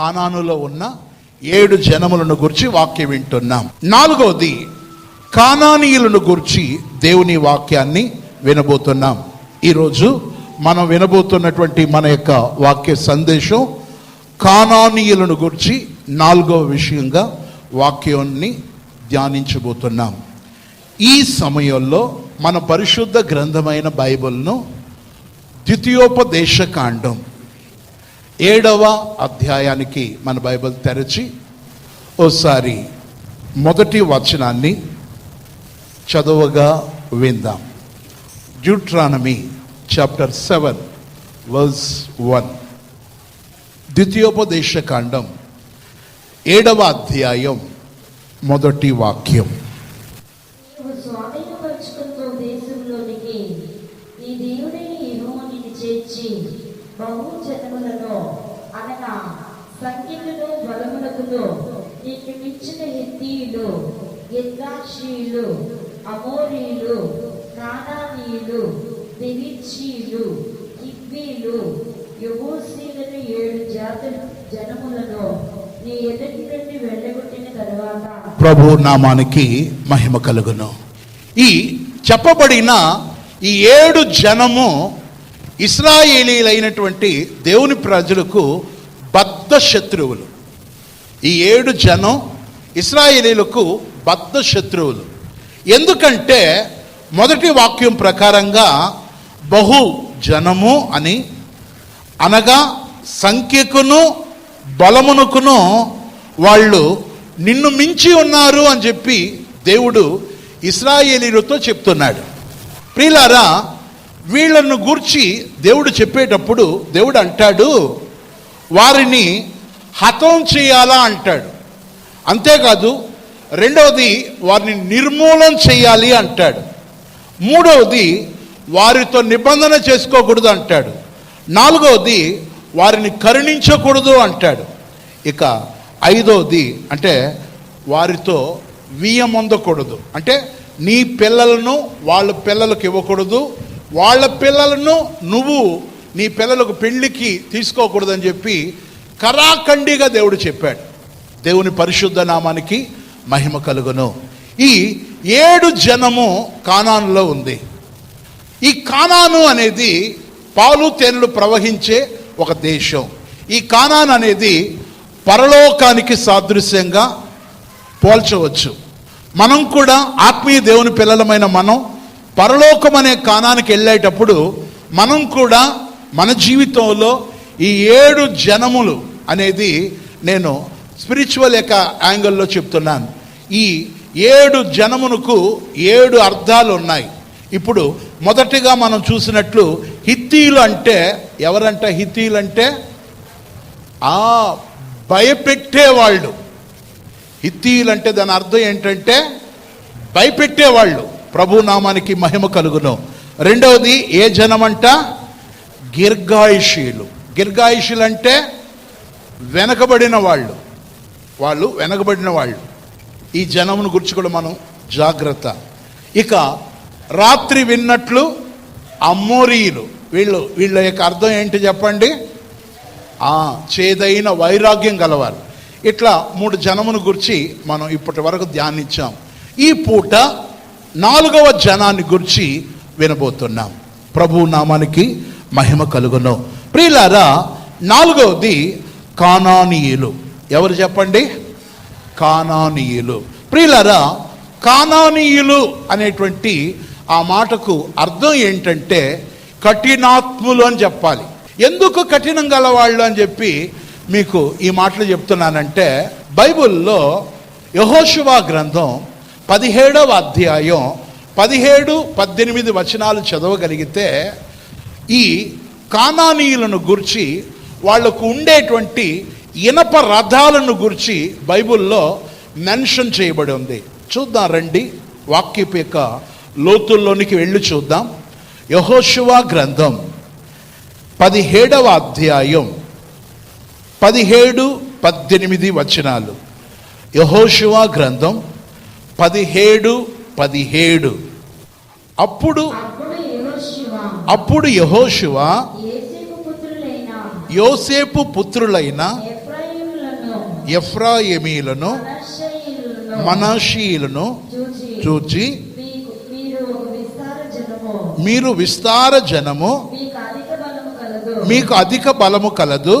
కానానులో ఉన్న 7 జనములను గురించి వాక్యం వింటున్నాం. 4వది కానానీయులను గురించి దేవుని వాక్యాన్ని వినబోతున్నాం. ఈరోజు మనం వినబోతున్నటువంటి మన యొక్క వాక్య సందేశం కానానీయులను గురించి 4వ విషయంగా వాక్యాన్ని ధ్యానించబోతున్నాం. ఈ సమయంలో మన పరిశుద్ధ గ్రంథమైన బైబిల్ను ద్వితీయోపదేశకాండం 7వ అధ్యాయానికి మన బైబిల్ తెరచి ఓసారి మొదటి వచనాన్ని చదువుగా విందాం. Deuteronomy chapter 7 verse 1. ద్వితీయోపదేశకాండం 7వ అధ్యాయం మొదటి వాక్యం. బహు జనములను అనగా సంఖ్యలను బలములకును నీకు ఇచ్చిన హిత్తీయులు, గిర్గాషీయులు, అమోరీయులు, కానానీయులు, పెరిజ్జీయులు, హివ్వీయులు, యెబూసీయులను 7 జాతుల జనములను నీ ఎదుటి నుండి వెళ్ళగొట్టిన తరువాత ప్రభు నామానికి మహిమ కలుగును. ఈ చెప్పబడిన ఈ 7 జనము ఇశ్రాయేలీలైనటువంటి దేవుని ప్రజలకు బద్ధ శత్రువులు. ఈ 7 జనం ఇశ్రాయేలీలకు బద్ధ శత్రువులు. ఎందుకంటే మొదటి వాక్యం ప్రకారంగా బహు జనము అని అనగా సంఖ్యకును బలమునకును వాళ్ళు నిన్ను మించి ఉన్నారు అని చెప్పి దేవుడు ఇశ్రాయేలీలతో చెప్తున్నాడు. ప్రియులారా, వీళ్ళను గూర్చి దేవుడు చెప్పేటప్పుడు దేవుడు అంటాడు వారిని హతం చేయాలా అంటాడు. అంతేకాదు రెండవది వారిని నిర్మూలన చేయాలి అంటాడు. మూడవది వారితో నిబంధన చేసుకోకూడదు అంటాడు. 4వది వారిని కరుణించకూడదు అంటాడు. ఇక 5వది అంటే వారితో వియ్యమొందకూడదు, అంటే నీ పిల్లలను వాళ్ళ పిల్లలకు ఇవ్వకూడదు, వాళ్ళ పిల్లలను నువ్వు నీ పిల్లలకు పెళ్లికి తీసుకోకూడదని చెప్పి కరాఖండిగా దేవుడు చెప్పాడు. దేవుని పరిశుద్ధ నామానికి మహిమ కలుగును. ఈ 7 జనము కానానులో ఉంది. ఈ కానాను అనేది పాలు తేనెలు ప్రవహించే ఒక దేశం. ఈ కానాను అనేది పరలోకానికి సాదృశ్యంగా పోల్చవచ్చు. మనం కూడా ఆత్మీయ దేవుని పిల్లలమైన మనం పరలోకం అనే కానానికి వెళ్ళేటప్పుడు మనం కూడా మన జీవితంలో ఈ 7 జనములు అనేది నేను స్పిరిచువల్ యొక్క యాంగిల్లో చెప్తున్నాను. ఈ 7 జనమునకు 7 అర్థాలు ఉన్నాయి. ఇప్పుడు మొదటిగా మనం చూసినట్లు హిత్తీయులు అంటే ఎవరంట? హిత్తీయులు అంటే భయపెట్టేవాళ్ళు. హిత్తీయులు అంటే దాని అర్థం ఏంటంటే భయపెట్టేవాళ్ళు. ప్రభు నామానికి మహిమ కలుగును. రెండవది ఏ జనమంట? గిర్గాయిషీలు. గిర్గాయిషీలు అంటే వెనకబడిన వాళ్ళు. వాళ్ళు వెనకబడిన వాళ్ళు. ఈ జనమును గురించి కూడా మనం జాగ్రత్త. ఇక రాత్రి విన్నట్లు అమ్మోరీయులు. వీళ్ళ యొక్క అర్థం ఏంటి చెప్పండి? చేదైన వైరాగ్యం గలవారు. ఇట్లా 3 జనమును గురించి మనం ఇప్పటి వరకు ధ్యానించాం. ఈ పూట 4వ జనాన్ని గురించి వినబోతున్నాం. ప్రభు నామానికి మహిమ కలుగును. ప్రియులారా, 4వది కానానీయులు. ఎవరు చెప్పండి? కానానీయులు. ప్రియులారా, కానానీయులు అనేటువంటి ఆ మాటకు అర్థం ఏంటంటే కఠినాత్ములు అని చెప్పాలి. ఎందుకు కఠినం గలవాళ్ళు అని చెప్పి మీకు ఈ మాటలు చెప్తున్నానంటే బైబిల్లో యెహోషువ గ్రంథం 17వ అధ్యాయం 17-18 వచనాలు చదవగలిగితే ఈ కానానీయులను గురించి వాళ్లకు ఉండేటువంటి ఇనప రథాలను గురించి బైబిల్లో మెన్షన్ చేయబడి ఉంది. చూద్దాం రండి, వాక్యపు యొక్క లోతుల్లోనికి వెళ్ళి చూద్దాం. యెహోషువ గ్రంథం 17వ అధ్యాయం 17-18 వచనాలు. యెహోషువ గ్రంథం 17:17. అప్పుడు యెహోషువ యోసేపు పుత్రులైన ఎఫ్రాయిమీలను మనష్షీయులను చూచి మీరు విస్తార జనము, మీకు అధిక బలము కలదు.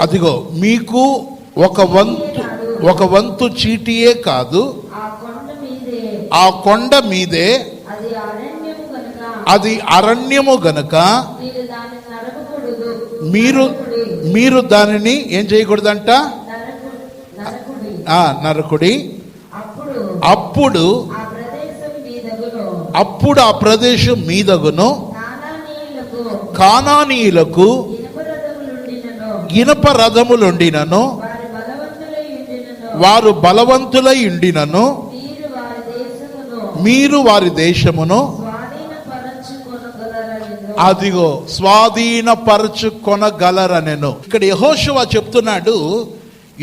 అదిగో మీకు ఒక వంతు చీటియే కాదు, ఆ కొండ మీదే అది అరణ్యము గనుక మీరు దానిని ఏం చేయకూడదంట, నరకుడి. అప్పుడు ఆ ప్రదేశం మీదగును కానానీయులకు ఇనప రథములుండినను, వారు బలవంతులై ఉండినను, మీరు వారి దేశమును అదిగో స్వాధీనపరచుకొనగలరనెను. ఇక్కడ యెహోషువ చెప్తున్నాడు,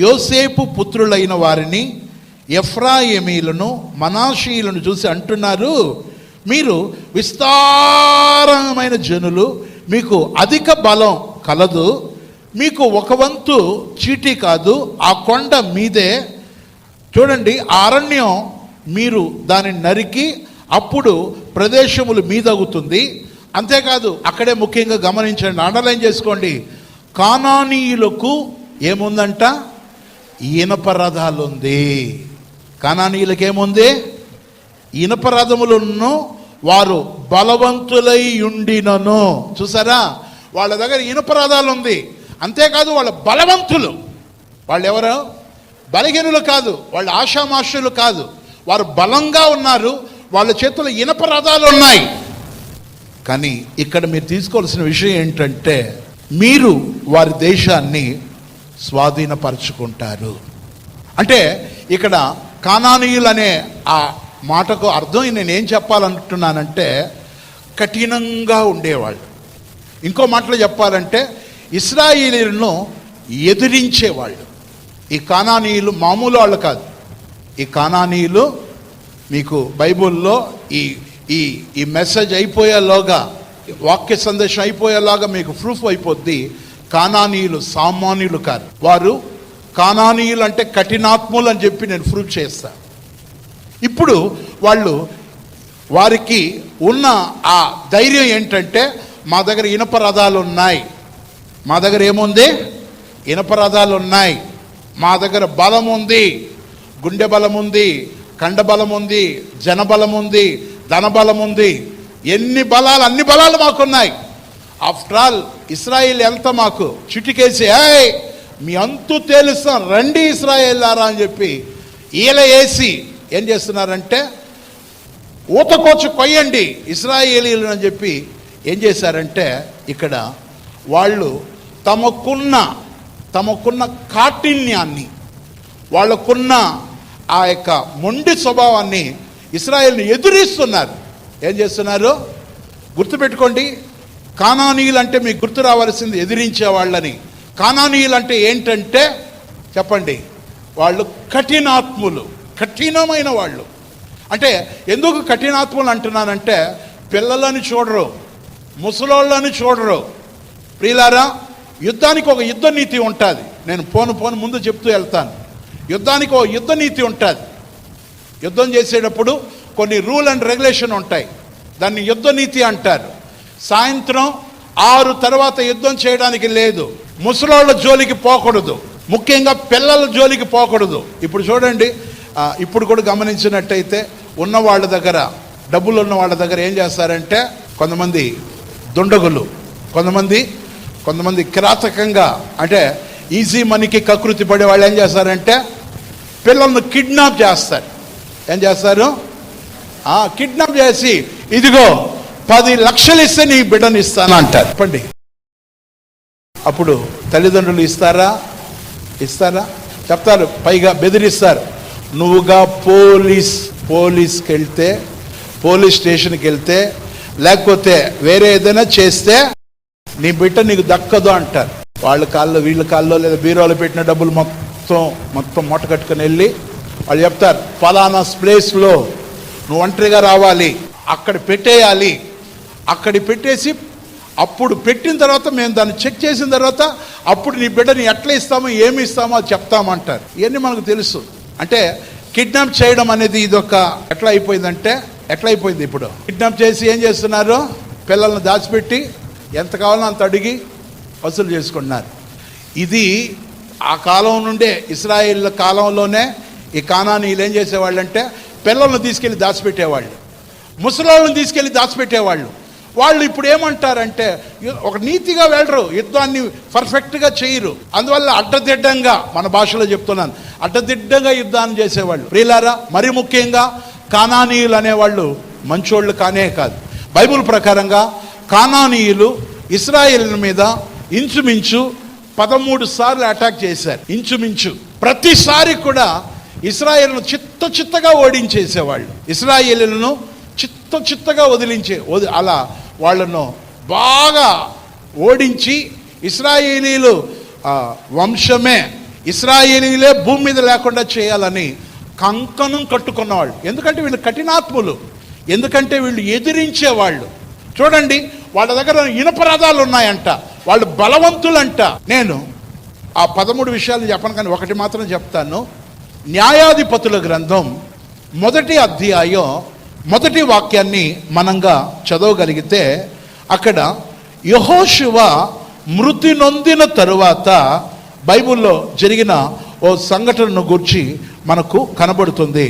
యోసేపు పుత్రులైన వారిని ఎఫ్రాయిమీలను మనష్షీయులను చూసి అంటున్నారు, మీరు విస్తారమైన జనులు, మీకు అధిక బలం కలదు, మీకు ఒక వంతు చీటీ కాదు, ఆ కొండ మీదే చూడండి ఆ అరణ్యం, మీరు దానిని నరికి అప్పుడు ప్రదేశములు మీదగుతుంది. అంతేకాదు అక్కడే ముఖ్యంగా గమనించండి, అండర్లైన్ చేసుకోండి, కానానీయులకు ఏముందంట, ఇనప రథాలు ఉంది. కానానీయులకు ఏముంది, ఇనప రథములను, వారు బలవంతులై ఉండినను. చూసారా, వాళ్ళ దగ్గర ఇనప రథాలు ఉంది. అంతేకాదు వాళ్ళ బలవంతులు. వాళ్ళు ఎవరు, బలహీనులు కాదు, వాళ్ళు ఆషామాషులు కాదు, వారు బలంగా ఉన్నారు, వాళ్ళ చేతుల్లో ఇనప రథాలు ఉన్నాయి. కానీ ఇక్కడ మీరు తీసుకోవాల్సిన విషయం ఏంటంటే, మీరు వారి దేశాన్ని స్వాధీనపరచుకుంటారు. అంటే ఇక్కడ కానానీయులు అనే ఆ మాటకు అర్థం నేనేం చెప్పాలంటున్నానంటే, కఠినంగా ఉండేవాళ్ళు. ఇంకో మాటలో చెప్పాలంటే ఇశ్రాయేలీయులను ఎదిరించేవాళ్ళు. ఈ కానానీయులు మామూలు వాళ్ళు కాదు. ఈ కానానీయులు మీకు బైబుల్లో ఈ ఈ ఈ మెసేజ్ అయిపోయేలాగా, వాక్య సందేశం అయిపోయేలాగా మీకు ప్రూఫ్ అయిపోద్ది. కానానీయులు సామాన్యులు కాదు. వారు కానానీయులు అంటే కఠినాత్ములు అని చెప్పి నేను ప్రూఫ్ చేస్తాను. ఇప్పుడు వారికి ఉన్న ఆ ధైర్యం ఏంటంటే, మా దగ్గర ఇనప రథాలు ఉన్నాయి, మా దగ్గర ఏముంది, ఇనప రథాలు ఉన్నాయి, మా దగ్గర బలం ఉంది, గుండె బలం ఉంది, కండ బలం ఉంది, జనబలం ఉంది, ధనబలం ఉంది, ఎన్ని బలాలు, అన్ని బలాలు మాకున్నాయి. ఆఫ్టర్ ఆల్ ఇశ్రాయేల్ ఎంత మాకు చిటికేసి, మీ అంతు తేలుస్తాం రండి ఇశ్రాయేలారా అని చెప్పి ఈల వేసి ఏం చేస్తున్నారంటే, ఊతకోచు కొయ్యండి ఇశ్రాయేలీలు అని చెప్పి ఏం చేశారంటే, ఇక్కడ వాళ్ళు తమకున్న కాఠిన్యాన్ని, వాళ్ళకున్న ఆ యొక్క మొండి స్వభావాన్ని ఇశ్రాయేల్ని ఎదురిస్తున్నారు. ఏం చేస్తున్నారు గుర్తుపెట్టుకోండి. కానానీయులు అంటే మీకు గుర్తు రావాల్సింది ఎదిరించే వాళ్ళని. కానానీయులు అంటే ఏంటంటే చెప్పండి, వాళ్ళు కఠినాత్ములు, కఠినమైన వాళ్ళు. అంటే ఎందుకు కఠినాత్ములు అంటున్నానంటే, పిల్లలని చూడరు, ముసలోళ్ళని చూడరు. ప్రియులారా, యుద్ధానికి ఒక యుద్ధ నీతి ఉంటుంది. నేను పోను ముందు చెప్తూ వెళ్తాను. యుద్ధానికి ఒక యుద్ధ నీతి ఉంటుంది. యుద్ధం చేసేటప్పుడు కొన్ని రూల్ అండ్ రెగ్యులేషన్ ఉంటాయి, దాన్ని యుద్ధ నీతి అంటారు. సాయంత్రం 6 తర్వాత యుద్ధం చేయడానికి లేదు, ముసలోళ్ళ జోలికి పోకూడదు, ముఖ్యంగా పిల్లల జోలికి పోకూడదు. ఇప్పుడు చూడండి, ఇప్పుడు కూడా గమనించినట్టయితే ఉన్న వాళ్ళ దగ్గర, డబ్బులు ఉన్న వాళ్ళ దగ్గర ఏం చేస్తారంటే, కొంతమంది దుండగులు, కొంతమంది కిరాతకంగా, అంటే ఈజీ మనీకి కకృతి పడే వాళ్ళు ఏం చేస్తారంటే, పిల్లలను కిడ్నాప్ చేస్తారు. ఏం చేస్తారు, కిడ్నాప్ చేసి ఇదిగో 10 లక్షలు ఇస్తే నీ బిడ్డను ఇస్తాను అంటారు. చెప్పండి, అప్పుడు తల్లిదండ్రులు ఇస్తారా? చెప్తారు, పైగా బెదిరిస్తారు. నువ్వుగా పోలీస్కి వెళ్తే, పోలీస్ స్టేషన్కి వెళ్తే, లేకపోతే వేరే ఏదైనా చేస్తే నీ బిడ్డ నీకు దక్కదు అంటారు. వాళ్ళ కాల్లో వీళ్ళ కాల్లో లేదా బీరోలో పెట్టిన డబ్బులు మొత్తం మూట కట్టుకుని వెళ్ళి వాళ్ళు చెప్తారు, ఫలానా ప్లేస్లో నువ్వు ఒంటరిగా రావాలి, అక్కడ పెట్టేయాలి. అక్కడ పెట్టేసి అప్పుడు పెట్టిన తర్వాత మేము దాన్ని చెక్ చేసిన తర్వాత అప్పుడు నీ బిడ్డని ఎట్లా ఇస్తామో ఏమి ఇస్తామో అది చెప్తామంటారు. ఇవన్నీ మనకు తెలుసు. అంటే కిడ్నాప్ చేయడం అనేది ఇదొక ఎట్లా అయిపోయింది ఇప్పుడు కిడ్నాప్ చేసి ఏం చేస్తున్నారు, పిల్లల్ని దాచిపెట్టి ఎంత కావాలో అంత అడిగి వసూలు చేసుకుంటున్నారు. ఇది ఆ కాలం నుండే, ఇశ్రాయేల్ కాలంలోనే ఈ కానానీయులు ఏం చేసేవాళ్ళు అంటే పిల్లల్ని తీసుకెళ్ళి దాచిపెట్టేవాళ్ళు, ముసలాళ్ళని తీసుకెళ్ళి దాచిపెట్టేవాళ్ళు. వాళ్ళు ఇప్పుడు ఏమంటారంటే ఒక నీతిగా వెళ్ళరు, యుద్ధాన్ని పర్ఫెక్ట్గా చేయరు. అందువల్ల అడ్డదిడ్డంగా, మన భాషలో చెప్తున్నాను, అడ్డదిడ్డంగా యుద్ధాన్ని చేసేవాళ్ళు. ప్రియులారా, మరి ముఖ్యంగా కానానీయులు అనేవాళ్ళు మంచోళ్ళు కానే కాదు. బైబిల్ ప్రకారంగా కానానీయులు ఇశ్రాయేలు మీద ఇంచుమించు 13 సార్లు అటాక్ చేశారు. ఇంచుమించు ప్రతిసారి కూడా ఇశ్రాయేలును చిత్తగా ఓడించేసేవాళ్ళు. ఇశ్రాయేలును చిత్తగా అలా వాళ్ళను బాగా ఓడించి ఇశ్రాయేలీలు వంశమే, ఇశ్రాయేలీలే భూమి మీద లేకుండా చేయాలని కంకణం కట్టుకున్నవాళ్ళు. ఎందుకంటే వీళ్ళు కఠినాత్ములు, ఎందుకంటే వీళ్ళు ఎదిరించేవాళ్ళు. చూడండి, వాళ్ళ దగ్గర ఇనుపరథాలు ఉన్నాయంట, వాళ్ళు బలవంతులంట. నేను ఆ 13 విషయాలు చెప్పను, కానీ ఒకటి మాత్రం చెప్తాను. న్యాయాధిపతుల గ్రంథం 1వ అధ్యాయం 1వ వాక్యాన్ని మనంగా చదవగలిగితే అక్కడ యెహోషువ మృతి నొందిన తరువాత బైబిల్లో జరిగిన ఓ సంఘటనను గురించి మనకు కనబడుతుంది.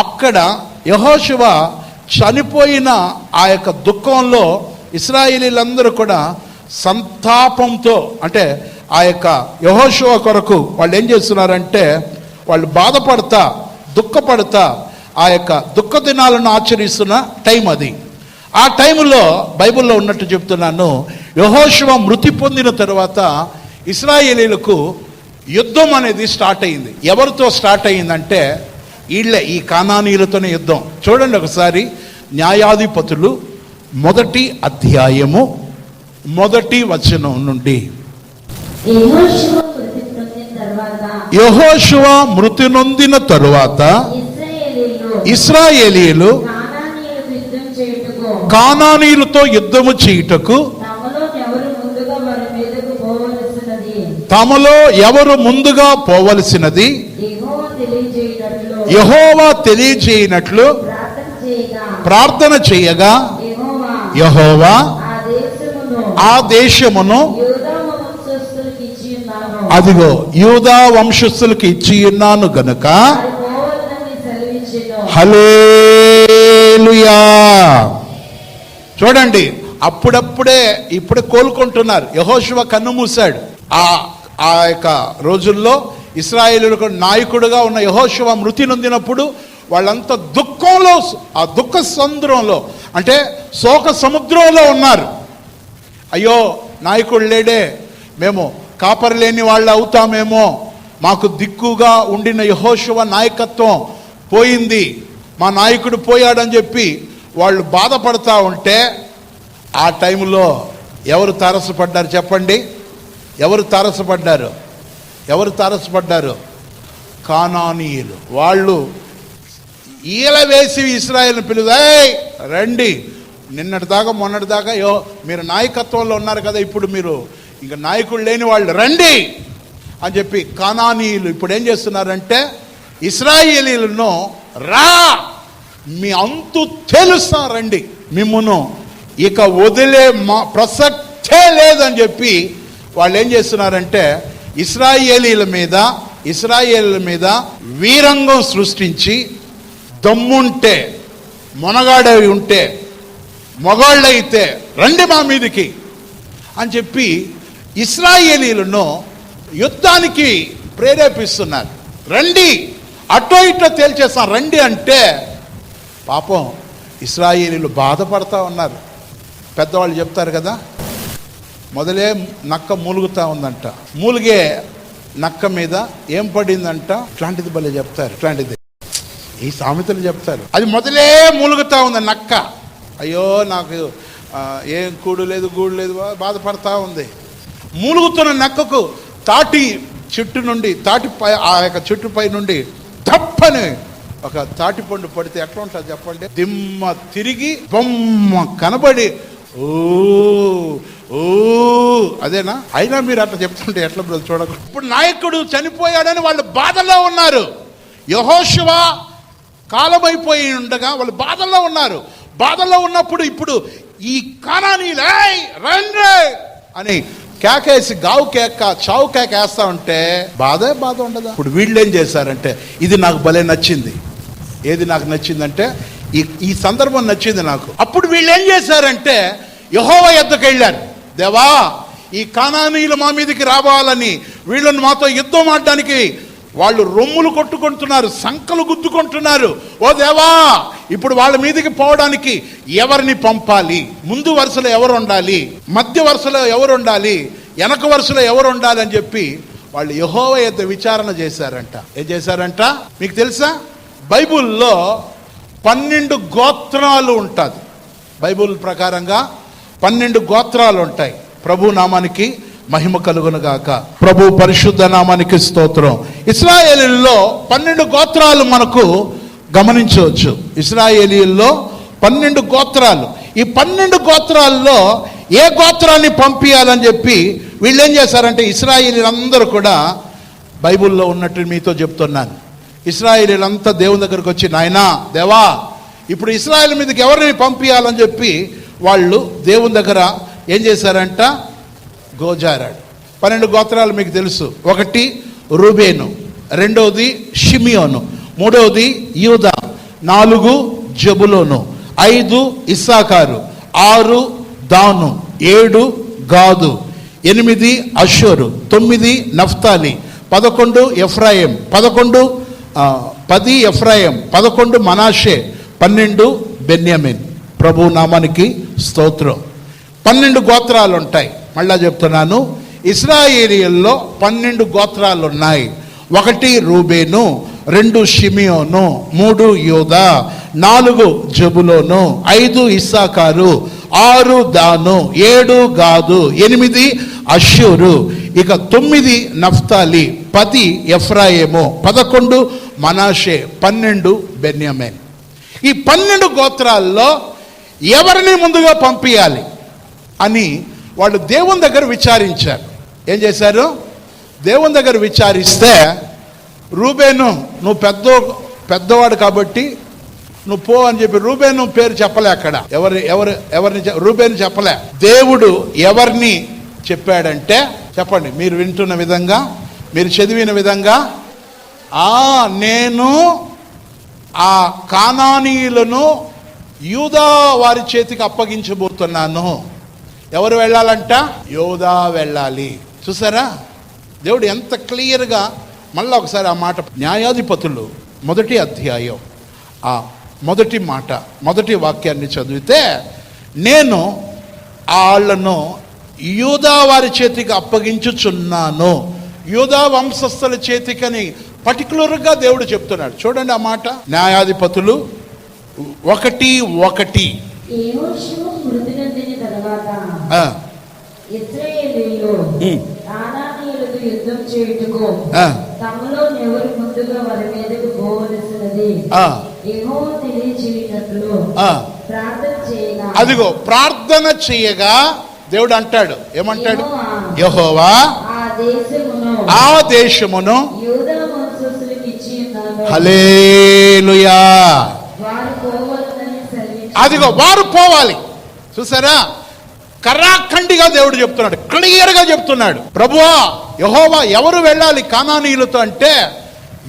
అక్కడ యెహోషువ చనిపోయిన ఆ యొక్క దుఃఖంలో ఇశ్రాయేలీలందరూ కూడా సంతాపంతో, అంటే ఆ యొక్క యెహోషువ కొరకు వాళ్ళు ఏం చేస్తున్నారంటే వాళ్ళు బాధపడతా దుఃఖపడతా ఆ యొక్క దుఃఖ దినాలను ఆచరిస్తున్న టైం అది. ఆ టైంలో బైబిల్లో ఉన్నట్టు చెప్తున్నాను, యెహోషువ మృతి పొందిన తర్వాత ఇశ్రాయేలీలకు యుద్ధం అనేది స్టార్ట్ అయింది. ఎవరితో స్టార్ట్ అయిందంటే వీళ్ళే, ఈ కానానీయులతోనే యుద్ధం. చూడండి ఒకసారి, న్యాయాధిపతులు 1వ అధ్యాయము 1వ వచనం నుండి. యెహోషువ మృతి నొందిన తరువాత ఇశ్రాయేలీయులు కానానీయులతో యుద్ధము చేయుటకు తమలో ఎవరు ముందుగా పోవలసినది యెహోవా తెలియజేయనట్లు ప్రార్థన చేయగా యెహోవా ఆ దేశమును అదిగో యూదా వంశస్థులకు ఇచ్చి ఉన్నాను గనుక హల్లెలూయా. చూడండి, ఇప్పుడే కోలుకుంటున్నారు. యెహోషువ కన్ను మూశాడు. ఆ యొక్క రోజుల్లో ఇశ్రాయేలులకు నాయకుడుగా ఉన్న యెహోషువ మృతి నొందినప్పుడు వాళ్ళంతా దుఃఖంలో, ఆ దుఃఖ సముద్రంలో, అంటే శోక సముద్రంలో ఉన్నారు. అయ్యో నాయకుడు లేడే, మేము కాపరి లేని వాళ్ళు అవుతామేమో, మాకు దిక్కుగా ఉండిన యెహోషువ నాయకత్వం పోయింది, మా నాయకుడు పోయాడని చెప్పి వాళ్ళు బాధపడతా ఉంటే ఆ టైంలో ఎవరు తారసపడ్డారు చెప్పండి? ఎవరు తారసపడ్డారు? కానానీయులు. వాళ్ళు ఈల వేసి ఇశ్రాయేలును పిలుదాయ్ రండి, నిన్నటిదాకా మొన్నటిదాకా మీరు నాయకత్వంలో ఉన్నారు కదా, ఇప్పుడు మీరు ఇంకా నాయకుడు లేని వాళ్ళు రండి అని చెప్పి కానానీయులు ఇప్పుడు ఏం చేస్తున్నారంటే ఇశ్రాయేలీలను రా, మీ అంతు తెలుసా రండి, మిమ్మును ఇక వదిలే ప్రసక్తే లేదని చెప్పి వాళ్ళు ఏం చేస్తున్నారంటే ఇశ్రాయేలీల మీద వీరంగం సృష్టించి, దమ్ముంటే మొనగాడవి ఉంటే మొగాళ్ళైతే రండి మా మీదికి అని చెప్పి ఇశ్రాయేలీలను యుద్ధానికి ప్రేరేపిస్తున్నారు. రండి, అటో ఇటో తేల్చేస్తాం రండి అంటే పాపం ఇశ్రాయేలీలు బాధపడతా ఉన్నారు. పెద్దవాళ్ళు చెప్తారు కదా, మొదలే నక్క మూలుగుతూ ఉందంట, మూలిగే నక్క మీద ఏం పడిందంట, ఇట్లాంటిది భలే చెప్తారు, ఇట్లాంటిది ఈ సామెతలు చెప్తారు. అది మొదలే మూలుగుతూ ఉంది నక్క, అయ్యో నాకు ఏం కూడు లేదు గూడు లేదు, బాధపడతా ఉంది. మూలుగుతున్న నక్కకు తాటి చెట్టు నుండి ఆ యొక్క చెట్టుపై నుండి తప్పని ఒక తాటి పండు పడితే ఎట్లా ఉంటుంది చెప్పండి? దిమ్మ తిరిగి బొమ్మ కనబడి ఓ ఓ అదేనా? అయినా మీరు అట్లా చెప్తుంటే ఎట్లా బ్రదర్ చూడకు. ఇప్పుడు నాయకుడు చనిపోయాడని వాళ్ళు బాధల్లో ఉన్నారు. యెహోషువ కాలం అయిపోయి ఉండగా వాళ్ళు బాధల్లో ఉన్నారు. బాధల్లో ఉన్నప్పుడు ఇప్పుడు ఈ కానానీయులు రండి అని కేకేసి గావు కేక చావు కేక వేస్తా ఉంటే బాధ ఉండదా? ఇప్పుడు వీళ్ళు ఏం చేశారంటే ఇది నాకు భలే నచ్చింది. ఏది నాకు నచ్చిందంటే ఈ సందర్భం నచ్చింది నాకు. అప్పుడు వీళ్ళు ఏం చేశారంటే యెహోవా యొద్దకు వెళ్ళారు. దేవా, ఈ కానానీయులు మా మీదకి రావాలని వీళ్ళని మాతో యుద్ధం ఆడడానికి వాళ్ళు రొమ్ములు కొట్టుకుంటున్నారు, సంకలు గుద్దుకుంటున్నారు. ఓ దేవా, ఇప్పుడు వాళ్ళ మీదకి పోవడానికి ఎవరిని పంపాలి? ముందు వరుసలో ఎవరు ఉండాలి, మధ్య వరుసలో ఎవరు ఉండాలి, వెనక వరుసలో ఎవరు ఉండాలి అని చెప్పి వాళ్ళు యెహోవా యొద్ద విచారణ చేశారంట. ఏం చేశారంట మీకు తెలుసా? బైబుల్లో 12 గోత్రాలు ఉంటుంది. బైబుల్ ప్రకారంగా 12 గోత్రాలు ఉంటాయి. ప్రభు నామానికి మహిమ కలుగును గాక. ప్రభు పరిశుద్ధ నామానికి స్తోత్రం. ఇశ్రాయేలీయుల్లో 12 గోత్రాలు మనకు గమనించవచ్చు. ఇశ్రాయేలీయుల్లో 12 గోత్రాలు. ఈ 12 గోత్రాల్లో ఏ గోత్రాన్ని పంపించాలని చెప్పి వీళ్ళు ఏం చేశారంటే ఇశ్రాయేలీయులందరూ కూడా బైబుల్లో ఉన్నట్టు మీతో చెప్తున్నాను. ఇశ్రాయేలీయులంతా దేవుని దగ్గరకు వచ్చి, నాయనా దేవా, ఇప్పుడు ఇశ్రాయేల్ మీదకి ఎవరిని పంపించాలని చెప్పి వాళ్ళు దేవుని దగ్గర ఏం చేశారంట? గోజారాడు. 12 గోత్రాలు మీకు తెలుసు. 1 రూబేను, 2వది షిమియోను, 3వది యూదా, 4 జబులోను, 5 ఇస్సాకారు, 6 దాను, 7 Gad, 8 Asher, 9 Naphtali, 11 Ephraim, 10 Ephraim, 11 Manasseh, 12 Benjamin. ప్రభు నామానికి స్తోత్రం. 12 గోత్రాలు ఉంటాయి. మళ్ళా చెప్తున్నాను, ఇశ్రాయేలీయుల్లో 12 గోత్రాలు ఉన్నాయి. 1 రూబేను, 2 షిమియోను, 3 యూదా, 4 జబులోను, 5 ఇస్సాకారు, 6 దాను, 7 గాదు, 8 అషూరు, ఇక 9 నఫ్తాలి, 10 ఎఫ్రాయిము, 11 మనాషే, 12 బెన్యామిన్. ఈ 12 గోత్రాల్లో ఎవరిని ముందుగా పంపించాలి అని వాళ్ళు దేవుని దగ్గర విచారించారు. ఏం చేశారు? దేవుని దగ్గర విచారిస్తే, రూబేను నువ్వు పెద్దవాడు కాబట్టి నువ్వు పో అని చెప్పి రూబేను పేరు చెప్పలే. అక్కడ ఎవరిని రూబేను చెప్పలే. దేవుడు ఎవరిని చెప్పాడంటే, చెప్పండి మీరు వింటున్న విధంగా, మీరు చదివిన విధంగా, నేను ఆ కానానీయులను యూదా వారి చేతికి అప్పగించబోతున్నాను. ఎవరు వెళ్ళాలంట? యూదా వెళ్ళాలి. చూసారా దేవుడు ఎంత క్లియర్గా. మళ్ళీ ఒకసారి ఆ మాట, న్యాయాధిపతులు 1వ అధ్యాయం ఆ మొదటి మాట, మొదటి వాక్యాన్ని చదివితే, నేను వాళ్ళను యూదా వారి చేతికి అప్పగించుచున్నాను. యూదా వంశస్థుల చేతికని పర్టికులర్గా దేవుడు చెప్తున్నాడు. చూడండి ఆ మాట, న్యాయాధిపతులు 1:1. యెహోషువ మృతి నొందిన తరువాత ఇశ్రాయేలీయులు కానానీయులతో యుద్ధం చేయుటకు తమలో ఎవరు ముందుగా వారి మీదకు పోవలసినది యెహోవా తెలియజేయునట్లు ప్రార్థన చేయగా, అదిగో ప్రార్థన చేయగా దేవుడు అంటాడు, ఏమంటాడు? యెహోవా ఆ దేశమును యూదా వంశస్థులకు ఇచ్చి ఉన్నాను. హల్లెలూయా. అదిగో వారు పోవాలి. చూసారా, కరాఖండిగా దేవుడు చెప్తున్నాడు, క్లియర్గా చెప్తున్నాడు. ప్రభువా యెహోవా ఎవరు వెళ్ళాలి కానానీయులతో అంటే,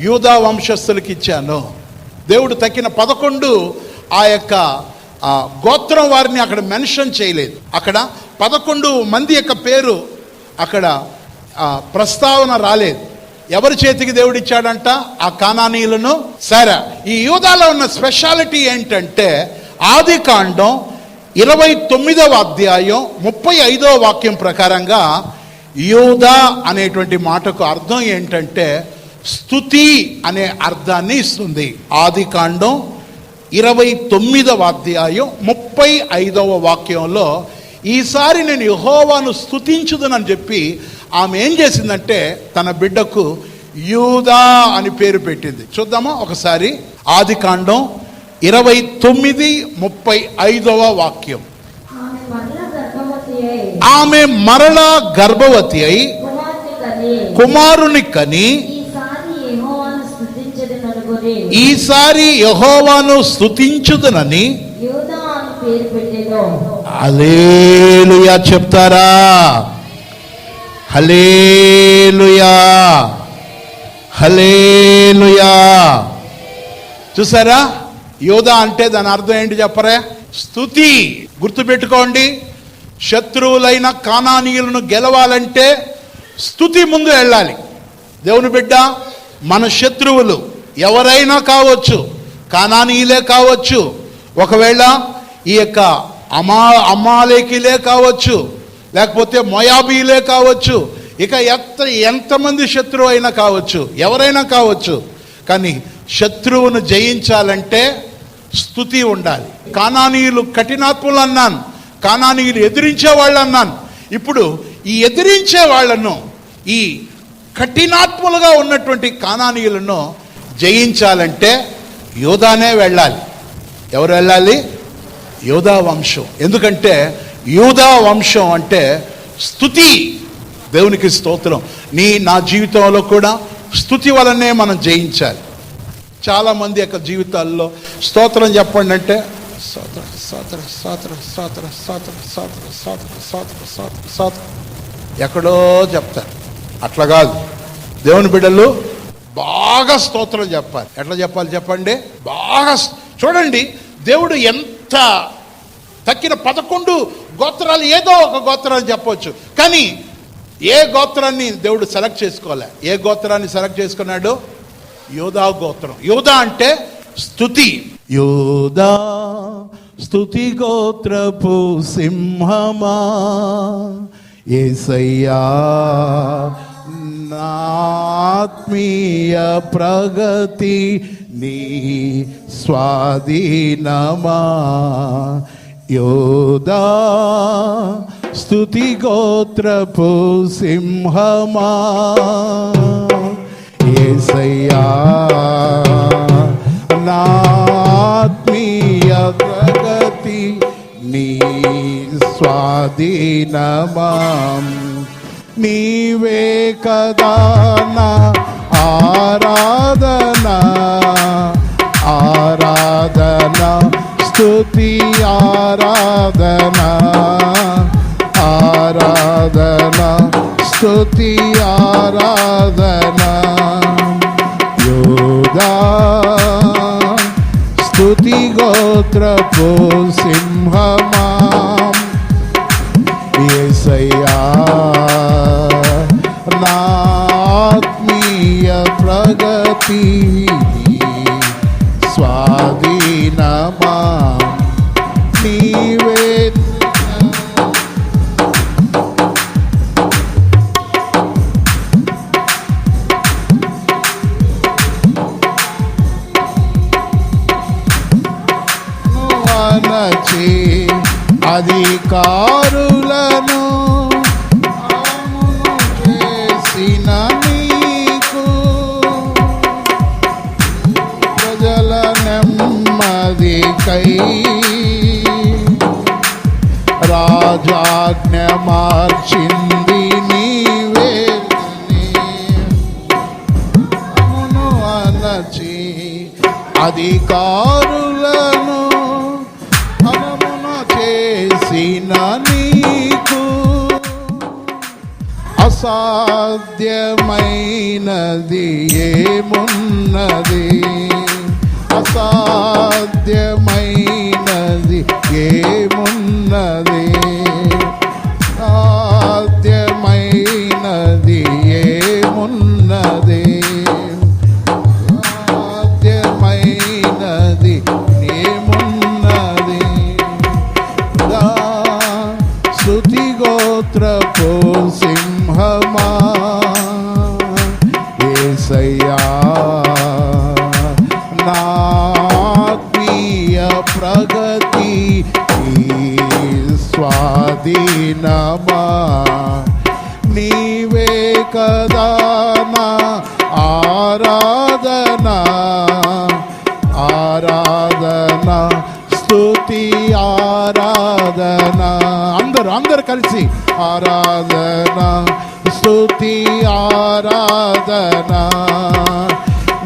యూదా వంశస్థులకి ఇచ్చాను. దేవుడు తక్కిన 11 ఆ యొక్క గోత్రం వారిని అక్కడ మెన్షన్ చేయలేదు. అక్కడ 11 మంది యొక్క పేరు అక్కడ ప్రస్తావన రాలేదు. ఎవరి చేతికి దేవుడు ఇచ్చాడంట? ఆ కానానీయులను. సరే, ఈ యూదాలో ఉన్న స్పెషాలిటీ ఏంటంటే, ఆదికాండం 29వ అధ్యాయం 35వ వాక్యం ప్రకారంగా యూదా అనేటువంటి మాటకు అర్థం ఏంటంటే స్తుతి అనే అర్థాన్ని ఇస్తుంది. ఆదికాండం 29వ అధ్యాయం 35వ వాక్యంలో, ఈసారి నేను యెహోవాను స్తుతించుదునని చెప్పి ఆమె ఏం చేసిందంటే తన బిడ్డకు యూదా అని పేరు పెట్టింది. చూద్దామా ఒకసారి, ఆదికాండం 29:35 వాక్యం. ఆమె మరలా గర్భవతి అయి కుమారుని కని ఈసారి యెహోవాను స్తుతించుదునని హల్లెలూయా చెప్తారా? హల్లెలూయా, హల్లెలూయా. చూసారా, యోధా అంటే దాని అర్థం ఏంటి చెప్పరే? స్తుతి. గుర్తుపెట్టుకోండి, శత్రువులైన కానానీయులను గెలవాలంటే స్తుతి ముందు వెళ్ళాలి. దేవుని బిడ్డ, మన శత్రువులు ఎవరైనా కావచ్చు, కానానీయులే కావచ్చు, ఒకవేళ ఈ యొక్క అమాలేకీలే కావచ్చు, లేకపోతే మోయాబీలే కావచ్చు, ఇక ఎంతమంది శత్రువు అయినా కావచ్చు, ఎవరైనా కావచ్చు. కానీ శత్రువును జయించాలంటే స్తుతి ఉండాలి. కానానీయులు కఠినాత్ములు అన్నాను, కానానీయులు ఎదిరించే వాళ్ళు అన్నాను. ఇప్పుడు ఈ ఎదిరించే వాళ్ళను, ఈ కఠినాత్ములుగా ఉన్నటువంటి కానానీయులను జయించాలంటే యోధానే వెళ్ళాలి. ఎవరు వెళ్ళాలి? యోధా వంశం. ఎందుకంటే యూదా వంశం అంటే స్తుతి. దేవునికి స్తోత్రం. నా జీవితంలో కూడా స్తుతి వలనే మనం జయించాలి. చాలామంది యొక్క జీవితాల్లో స్తోత్రం చెప్పండి అంటే స్తోత్ర స్తోత్ర స్తోత్ర స్తోత్ర స్తోత్ర స్తోత్ర స్తోత్ర స్తోత్ర స్తోత్ర స్తోత్ర ఎక్కడో చెప్తారు. అట్లా కాదు. దేవుని బిడ్డలు బాగా స్తోత్రం చెప్పాలి. ఎట్లా చెప్పాలి చెప్పండి? బాగా. చూడండి, దేవుడు ఎంత తక్కిన 11 గోత్రాలు ఏదో ఒక గోత్రాన్ని చెప్పవచ్చు, కానీ ఏ గోత్రాన్ని దేవుడు సెలెక్ట్ చేసుకోలే. ఏ గోత్రాన్ని సెలెక్ట్ చేసుకున్నాడు? యోధా గోత్రం. యోధా అంటే స్తుతి. యోధా స్తుతి గోత్రపు సింహమా, యేసయ్యా నా ఆత్మీయ ప్రగతి నీ స్వాధీనమా. యోధా స్తుతి గోత్రపు సింహమా, యేసయ్యా నా ఆత్మీయ ప్రగతి నీ స్వాధీనమా. నీవే కదా నా ఆరాధన, ఆరాధన స్తుతి ఆరాధన, ఆరాధన స్తుతి ఆరాధన. యోధా స్తుతి గోత్రపు సింహమా, యేసయ్యా నా ఆత్మీయ ప్రగతి స్వాధీనమా. నీవే అనచి అధికారులను చేసిన నీకు ప్రజల నెమ్మదికై రాజాజ్ఞ మార్చింది నీవే. అనచి అధికారులను చేసిన నీకు అసాధ్యమైనది ఏమున్నది, అసాధ్యమైనది ఏమున్నది, సాధ్యమైనది ఏమున్నది, సాధ్యమైనది ఏమున్నది. స్తుతి గోత్రపు సింహమా, యేసయ్యా నా ఆత్మీయ ప్రగతి స్వాధీనమా. నీవే కదా నా ఆరాధన, ఆరాధన స్తుతి ఆరాధన. అందరు కలిసి ఆరాధన స్తుతి ఆరాధన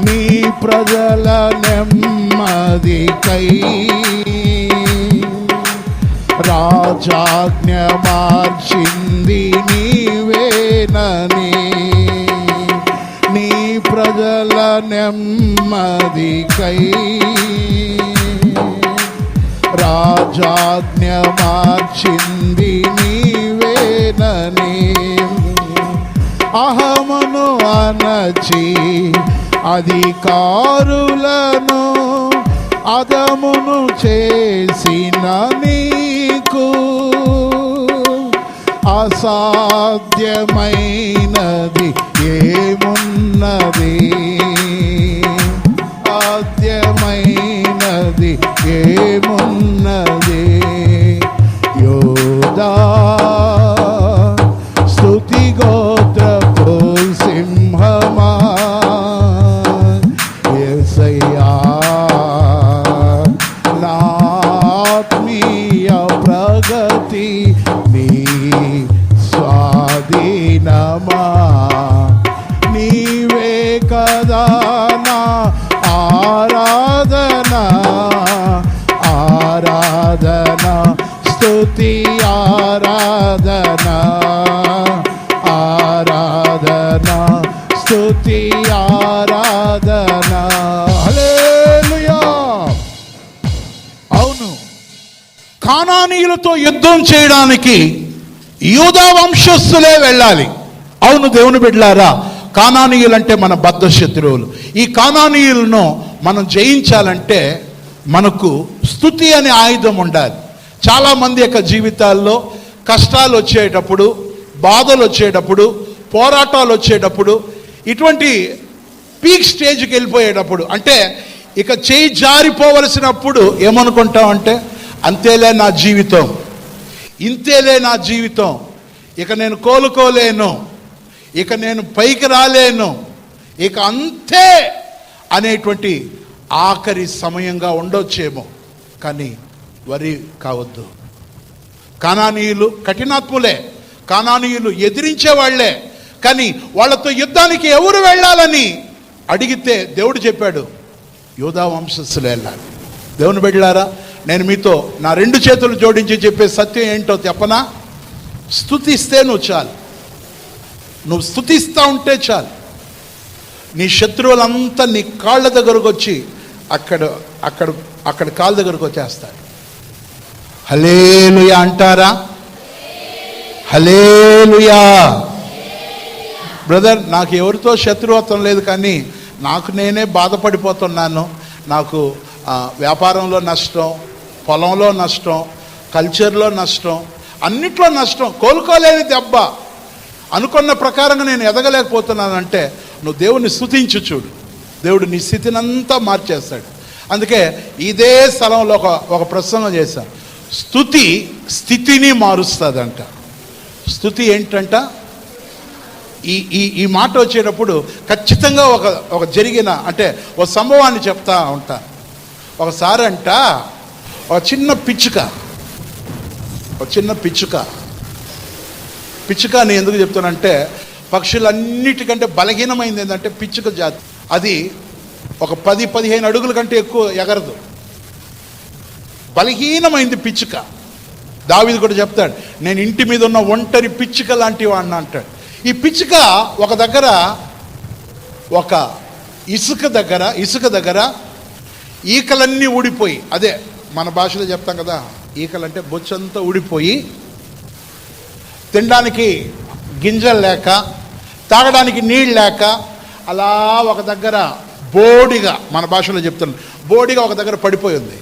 నీ ప్రజల నెమ్మదికై రాజాజ్ఞ మార్చింది నీవేనని నీ ప్రజల నెమ్మదికై రాజాజ్ఞ మార్చింది నీవేనని అహమును అనచి అధికారులను అదమును చేసిన నీకు అసాధ్యమైనది ఏమున్నది సాధ్యమైనది ఏమున్నది యోధా స్తుతి గోత్రపు సింహమా యేసయ్యా నా ఆత్మీయ ప్రగతి నీ స్వాధీనమా నీవే కదా నా ఆరాధన ఆరాధన స్తుతి ఆరాధన ఆరాధన స్తుతి ఆరాధన హల్లెలూయా. అవును, కానానీయులతో యుద్ధం చేయడానికి యూదా వంశస్థులే వెళ్ళాలి. అవును దేవుని బిడ్డలారా, కానానీయులంటే మన బద్ధ శత్రువులు. ఈ కానానీయులను మనం జయించాలంటే మనకు స్తుతి అనే ఆయుధం ఉండాలి. చాలామంది యొక్క జీవితాల్లో కష్టాలు వచ్చేటప్పుడు, బాధలు వచ్చేటప్పుడు, పోరాటాలు వచ్చేటప్పుడు, ఇటువంటి పీక్ స్టేజ్కి వెళ్ళిపోయేటప్పుడు, అంటే ఇక చేయి జారిపోవలసినప్పుడు ఏమనుకుంటామంటే అంతేలే నా జీవితం, ఇంతేలే నా జీవితం, ఇక నేను కోలుకోలేను, ఇక నేను పైకి రాలేను, ఇక అంతే అనేటువంటి ఆఖరి సమయంగా ఉండొచ్చేమో. కానీ వరి కావద్దు. కానానీయులు కఠినాత్ములే, కానానీయులు ఎదిరించే వాళ్ళే. కానీ వాళ్ళతో యుద్ధానికి ఎవరు వెళ్ళాలని అడిగితే దేవుడు చెప్పాడు, యూదా వంశస్థులే వెళ్ళాలి. దేవుని బిడ్డలారా, నేను మీతో నా 2 చేతులు జోడించి చెప్పే సత్యం ఏంటో చెప్పనా? స్తుతిస్తే నువ్వు చాలు, నువ్వు స్తుతిస్తూ ఉంటే చాలు, నీ శత్రువులంతా నీ కాళ్ళ దగ్గరకు వచ్చి అక్కడ కాళ్ళ దగ్గరకు వచ్చేస్తాడు. హల్లెలూయా అంటారా? హల్లెలూయా. బ్రదర్, నాకు ఎవరితో శత్రుత్వం లేదు, కానీ నాకు నేనే బాధపడిపోతున్నాను. నాకు వ్యాపారంలో నష్టం, పొలంలో నష్టం, కల్చర్లో నష్టం, అన్నిట్లో నష్టం, కోలుకోలేని దెబ్బ, అనుకున్న ప్రకారంగా నేను ఎదగలేకపోతున్నానంటే నువ్వు దేవుని స్తుతించు చూడు, దేవుడు నీ స్థితినంతా మార్చేస్తాడు. అందుకే ఇదే స్థలంలో ఒక ప్రసంగం చేశాను. స్తుతి స్థితిని మారుస్తుందంట. స్థుతి ఏంటంట? ఈ మాట వచ్చేటప్పుడు ఖచ్చితంగా ఒక జరిగిన, అంటే ఒక సంభవాన్ని చెప్తా ఉంటా. ఒకసారి అంట ఒక చిన్న పిచ్చుక అని ఎందుకు చెప్తానంటే, పక్షులన్నిటికంటే బలహీనమైంది ఏంటంటే పిచ్చుక జాతి. అది ఒక 10-15 అడుగుల కంటే ఎక్కువ ఎగరదు, బలహీనమైంది పిచ్చుక. దావీదు కూడా చెప్తాడు, నేను ఇంటి మీద ఉన్న ఒంటరి పిచ్చుక లాంటి వాడిని అంటాడు. ఈ పిచ్చుక ఒక దగ్గర, ఒక ఇసుక దగ్గర ఈకలన్నీ ఊడిపోయి, అదే మన భాషలో చెప్తాం కదా, ఈకలంటే బొచ్చంతా ఊడిపోయి, తినడానికి గింజలు లేక, తాగడానికి నీళ్ళు లేక, అలా ఒక దగ్గర బోడిగా, మన భాషలో చెప్తాను, బోడిగా ఒక దగ్గర పడిపోయింది.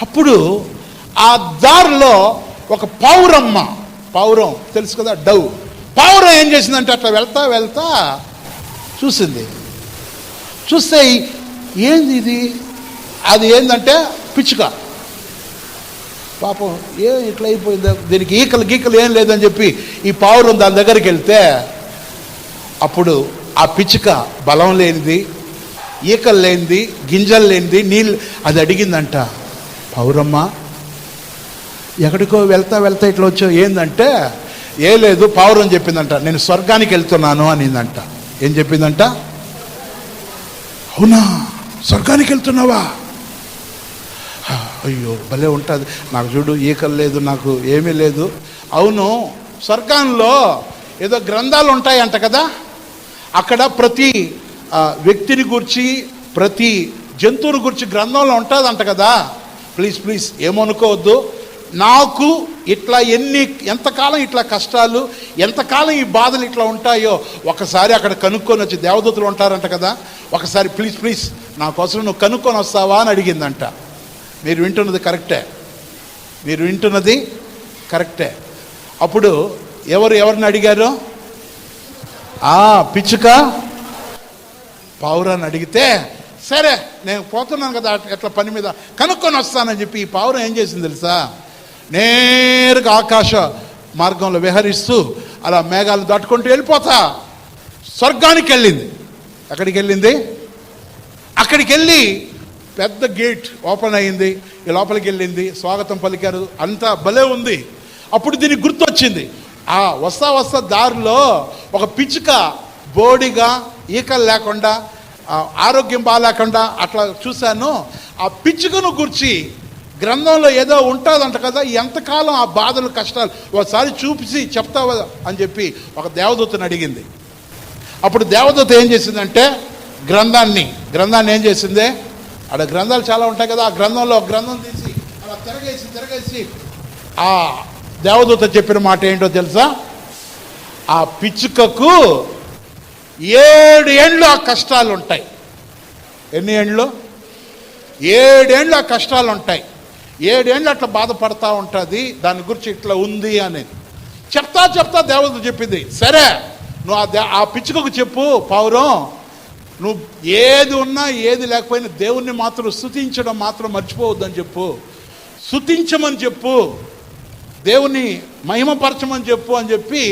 అప్పుడు ఆ దారిలో ఒక పావురం తెలుసు కదా, పావురం ఏం చేసిందంటే అట్లా వెళ్తా చూసింది. చూస్తే ఏంది ఇది? అది ఏంటంటే పిచ్చుక. పాపం ఏం ఇట్లా అయిపోయింది, దీనికి గీకలు ఏం లేదని చెప్పి ఈ పావురం దాని దగ్గరికి వెళ్తే, అప్పుడు ఆ పిచ్చుక బలం లేనిది, ఈకలు లేనిది, గింజలు లేనిది, నీళ్ళు, అది అడిగిందంట, పావురమ్మ ఎక్కడికో వెళ్తా వెళ్తా ఇట్లా వచ్చావు ఏందంటే, ఏ లేదు పావురం చెప్పిందంట నేను స్వర్గానికి వెళ్తున్నాను అనిందంట. ఏం చెప్పిందంట? అవునా, స్వర్గానికి వెళ్తున్నావా? అయ్యో భలే ఉంటుంది, నాకు చూడు ఈకలు లేదు, నాకు ఏమీ లేదు. అవును, స్వర్గంలో ఏదో గ్రంథాలు ఉంటాయంట కదా, అక్కడ ప్రతి వ్యక్తిని గురించి ప్రతి జంతువుని గురించి గ్రంథంలో ఉంటుందంట కదా. ప్లీజ్ ఏమనుకోవద్దు, నాకు ఇట్లా ఎంతకాలం ఇట్లా కష్టాలు, ఎంతకాలం ఈ బాధలు ఇట్లా ఉంటాయో ఒకసారి అక్కడ కనుక్కొని వచ్చి, దేవదూతలు ఉంటారంట కదా, ఒకసారి ప్లీజ్ నా కోసం నువ్వు కనుక్కొని వస్తావా అని అడిగిందంట. మీరు వింటున్నది కరెక్టే. అప్పుడు ఎవరిని అడిగారు? పిచ్చుక పావురాన్ని అడిగితే, సరే నేను పోతున్నాను కదా ఎట్లా పని మీద, కనుక్కొని వస్తానని చెప్పి ఈ పావురం ఏం చేసింది తెలుసా? నేరుగా ఆకాశ మార్గంలో విహరిస్తూ అలా మేఘాలు దాటుకుంటూ వెళ్ళిపోతా స్వర్గానికి వెళ్ళింది. ఎక్కడికి వెళ్ళింది? అక్కడికి వెళ్ళి పెద్ద గేట్ ఓపెన్ అయ్యింది, ఈ లోపలికి వెళ్ళింది, స్వాగతం పలికారు, అంతా భలే ఉంది. అప్పుడు దీనికి గుర్తొచ్చింది, వస్తా దారిలో ఒక పిచ్చుక బోడిగా, ఈకలు లేకుండా, ఆరోగ్యం బాగాలేకుండా అట్లా చూశాను. ఆ పిచ్చుకను గురించి గ్రంథంలో ఏదో ఉంటుందంట కదా, ఎంతకాలం ఆ బాధలు కష్టాలు ఒకసారి చూపించి చెప్తావా అని చెప్పి ఒక దేవదూతను అడిగింది. అప్పుడు దేవదూత ఏం చేసిందంటే గ్రంథాన్ని ఏం చేసింది, అక్కడ గ్రంథాలు చాలా ఉంటాయి కదా, ఆ గ్రంథంలో ఒక గ్రంథం తీసి అలా తిరగేసి ఆ దేవదూత చెప్పిన మాట ఏంటో తెలుసా? ఆ పిచ్చుకకు 7 ఏండ్లు ఆ కష్టాలు ఉంటాయి. ఎన్ని ఏండ్లు? 7 ఏండ్లు ఆ కష్టాలు ఉంటాయి. 7 ఏండ్లు అట్లా బాధపడతా ఉంటుంది, దాని గురించి ఇట్లా ఉంది అనేది చెప్తా దేవదూత చెప్పింది. సరే నువ్వు ఆ పిచ్చుకకు చెప్పు, పావురం నువ్వు ఏది ఉన్నా ఏది లేకపోయినా దేవుణ్ణి మాత్రం స్తుతించడం మాత్రం మర్చిపోవద్దని చెప్పు, స్తుతించమని చెప్పు, దేవుని మహిమపరచమని చెప్పు అని చెప్పి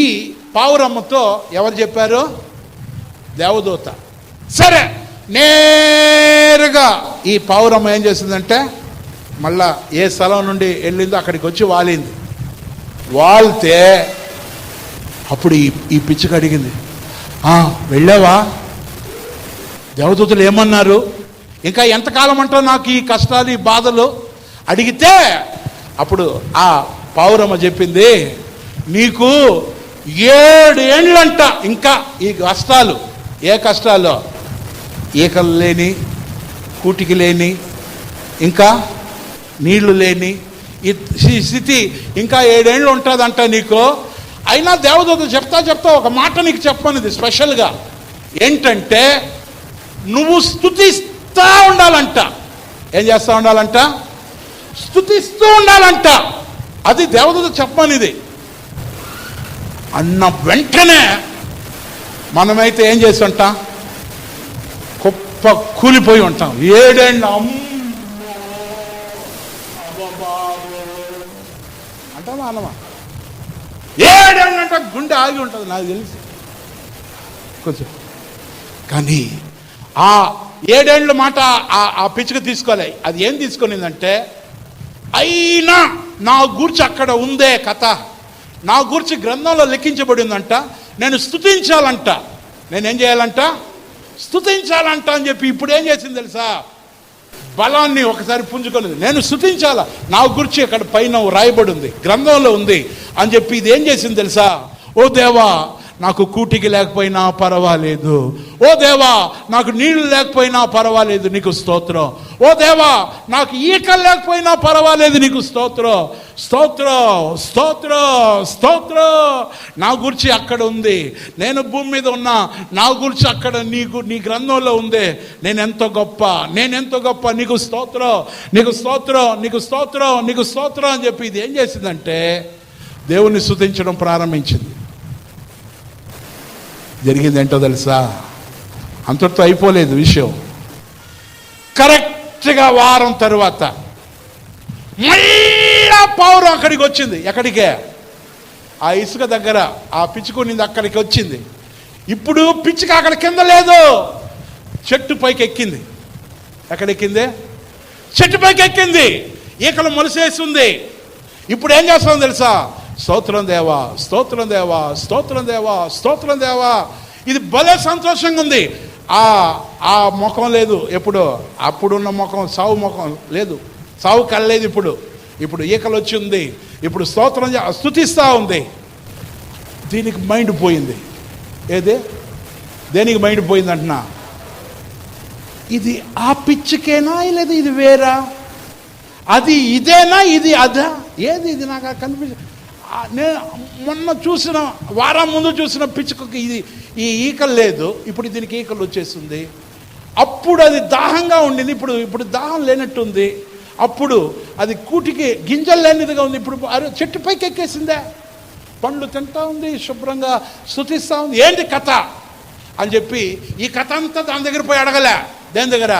ఈ పావురమ్మతో ఎవరు చెప్పారు? దేవదూత. సరే నేరుగా ఈ పావురమ్మ ఏం చేసిందంటే మళ్ళా ఏ స్థలం నుండి వెళ్ళిందో అక్కడికి వచ్చి వాలితే అప్పుడు ఈ పిచ్చుక అడిగింది, వెళ్ళావా? దేవదూతలు ఏమన్నారు? ఇంకా ఎంతకాలం అంటావు నాకు ఈ కష్టాలు ఈ బాధలు అడిగితే అప్పుడు ఆ పావురమ్మ చెప్పింది, నీకు 7 ఏండ్లంట ఇంకా ఈ కష్టాలు. ఏ కష్టాలు? ఈకలు లేని, కూటికి లేని, ఇంకా నీళ్లు లేని ఈ స్థితి ఇంకా 7 ఏండ్లు ఉంటుందంట నీకు. అయినా దేవదూత చెప్తా ఒక మాట నీకు చెప్పనిది స్పెషల్గా ఏంటంటే, నువ్వు స్తుతిస్తూ ఉండాలంట. ఏం చేస్తూ ఉండాలంట? స్తుతిస్తూ ఉండాలంట. అది దేవదూత చెప్పనిది. అన్న వెంటనే మనమైతే ఏం చేసి ఉంటాం? గొప్ప కూలిపోయి ఉంటాం. 7 ఏండ్లు అంటామా అన్నమా? 7 ఏండ్లు అంటే గుండె ఆగి ఉంటుంది నాకు తెలిసి కొంచెం. కానీ ఆ 7 ఏండ్ల మాట ఆ పిచ్చుక తీసుకోలే. అది ఏం తీసుకునిందంటే, అయినా నా గురించి అక్కడ ఉందే కథ, నా గురించి గ్రంథంలో లెక్కించబడిందంట, నేను స్తుతించాలంట, నేనేం చేయాలంట? స్తుతించాలంట అని చెప్పి ఇప్పుడు ఏం చేసింది తెలుసా? బలాన్ని ఒకసారి పుంజుకోలేదు. నేను స్తుతించాలా, నా గురించి అక్కడ పైన రాయబడి ఉంది, గ్రంథంలో ఉంది అని చెప్పి ఇది ఏం చేసింది తెలుసా? ఓ దేవా, నాకు కూటికి లేకపోయినా పర్వాలేదు, ఓ దేవా నాకు నీళ్లు లేకపోయినా పర్వాలేదు నీకు స్తోత్రం, ఓ దేవా నాకు ఈకలు లేకపోయినా పర్వాలేదు నీకు స్తోత్రం, నా గురించి అక్కడ ఉంది, నేను భూమి మీద ఉన్నా, నా గురించి అక్కడ నీ గ్రంథంలో ఉంది, నేనెంతో గొప్ప నీకు స్తోత్రం అని చెప్పి ఇది ఏం చేసిందంటే దేవుణ్ణి స్తుతించడం ప్రారంభించింది. జరిగింది ఏంటో తెలుసా? అంతటితో అయిపోలేదు విషయం. కరెక్ట్గా వారం తరువాత మళ్ళా పావురం అక్కడికి వచ్చింది. ఎక్కడికే? ఆ ఇసుక దగ్గర ఆ పిచ్చుకునింది అక్కడికి వచ్చింది. ఇప్పుడు పిచ్చుక అక్కడ కింద లేదు, చెట్టు పైకి ఎక్కింది. ఎక్కడెక్కింది? చెట్టు పైకి ఎక్కింది. ఈకలు మొలిసేస్తుంది. ఇప్పుడు ఏం చేస్తాం తెలుసా? స్తోత్రం దేవా, స్తోత్రం దేవా, స్తోత్రం దేవా, స్తోత్రం దేవా. ఇది భలే సంతోషంగా ఉంది. ఆ ముఖం లేదు ఎప్పుడు, అప్పుడున్న ముఖం, సావు ముఖం లేదు, సావు కలలేదు. ఇప్పుడు ఈకలు వచ్చి ఉంది. ఇప్పుడు స్తోత్రం స్తుతిస్తూ ఉంది. దీనికి మైండ్ పోయింది. ఏదే దేనికి మైండ్ పోయింది అంటున్నా? ఇది ఆ పిచ్చికేనా లేదా ఇది వేరా? అది ఇదేనా ఇది అదా? ఏది ఇది నాకు కనిపించ. నేను మొన్న చూసిన, వారం ముందు చూసిన పిచ్చుకకి ఈ ఈకలు లేదు, ఇప్పుడు దీనికి ఈకలు వచ్చేస్తుంది. అప్పుడు అది దాహంగా ఉండింది, ఇప్పుడు దాహం లేనట్టుంది. అప్పుడు అది కూటికి గింజలు లేనిదిగా ఉంది, ఇప్పుడు చెట్టు పైకి ఎక్కేసిందే, పండ్లు తింటా ఉంది, శుభ్రంగా స్తుతిస్తూ ఉంది. ఏంటి కథ అని చెప్పి ఈ కథ అంతా దాని దగ్గర పోయి అడగలే. దేని దగ్గర?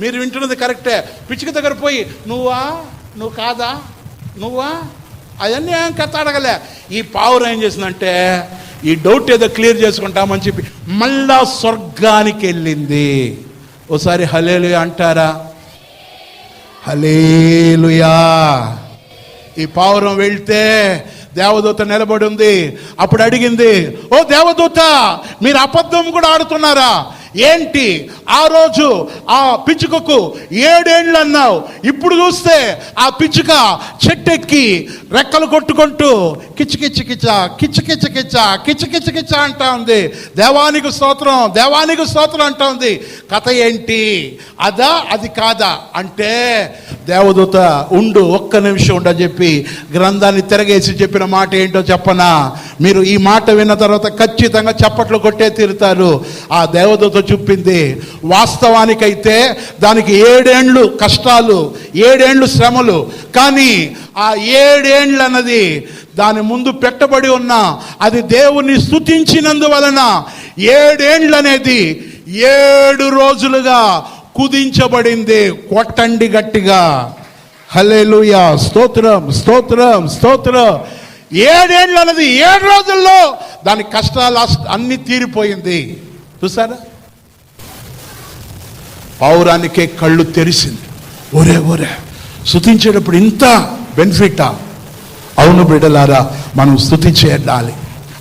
మీరు వింటున్నది కరెక్టే. పిచ్చుక దగ్గర పోయి నువ్వు కాదా, నువ్వా, అవన్నీ ఏం కథ అడగలే. ఈ పావురం ఏం చేసిందంటే ఈ డౌట్ ఏదో క్లియర్ చేసుకుంటామని చెప్పి మళ్ళా స్వర్గానికి వెళ్ళింది. ఓసారి హల్లెలూయా అంటారా? హల్లెలూయా. ఈ పావురం వెళ్తే దేవదూత నిలబడి ఉంది. అప్పుడు అడిగింది, ఓ దేవదూత, మీరు అబద్ధం కూడా ఆడుతున్నారా? ఏంటి ఆ రోజు ఆ పిచ్చుకకు 7 ఏళ్ళు అన్నావు, ఇప్పుడు చూస్తే ఆ పిచ్చుక చెట్టెక్కి రెక్కలు కొట్టుకుంటూ కిచకిచకిచ కిచకిచకిచ కిచకిచకిచ అంటా ఉంది. దేవానికి స్తోత్రం, దేవానికి స్తోత్రం అంటా ఉంది. కథ ఏంటి? అదా అది కాదా అంటే, దేవదూత ఉండు, ఒక్క నిమిషం ఉండని చెప్పి గ్రంథాన్ని తిరగేసి చెప్పిన మాట ఏంటో చెప్పనా? మీరు ఈ మాట విన్న తర్వాత ఖచ్చితంగా చప్పట్లు కొట్టే తీరుతారు. ఆ దేవదూత చెప్పింది వాస్తవానికైతే దానికి 7 ఏళ్ళు కష్టాలు, 7 ఏళ్ళు శ్రమలు. కానీ ఆ 7 ఏళ్ళు అన్నది దాని ముందు పెట్టబడి ఉన్న అది దేవుని స్తుతించినందువలన 7 ఏళ్ళు అనేది 7 రోజులుగా కుదించబడింది. కొట్టండి గట్టిగా, హల్లెలూయా, స్తోత్రం, స్తోత్రం, స్తోత్రం. 7 ఏళ్ళు అన్నది 7 రోజుల్లో దాని కష్టాలు అన్ని తీరిపోయింది. చూసారా? పావురానికే కళ్ళు తెరిసింది. ఒరే స్తుతించేటప్పుడు ఇంత బెనిఫిటా? అవును బిడ్డలారా, మనం స్తుతి చేయాలి.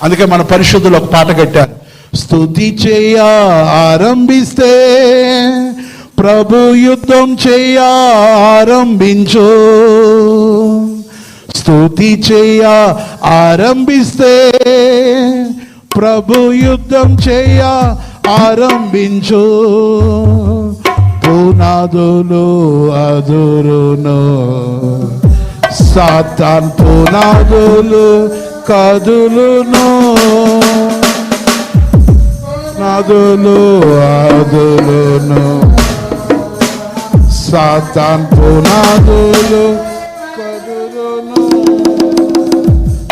అందుకే మన పరిశుద్ధులు ఒక పాట కట్టారు, స్తుతి చేయ ఆరంభిస్తే ప్రభు యుద్ధం చేయ ఆరంభించు. స్తుతి చేయ ఆరంభిస్తే ప్రభు యుద్ధం చేయ ఆరంభించు. పునాదులు అదురును, సాతాన్ పునాదులు కదులును. పునాదులు అదురును, సాతాన్ పునాదులు కదులును.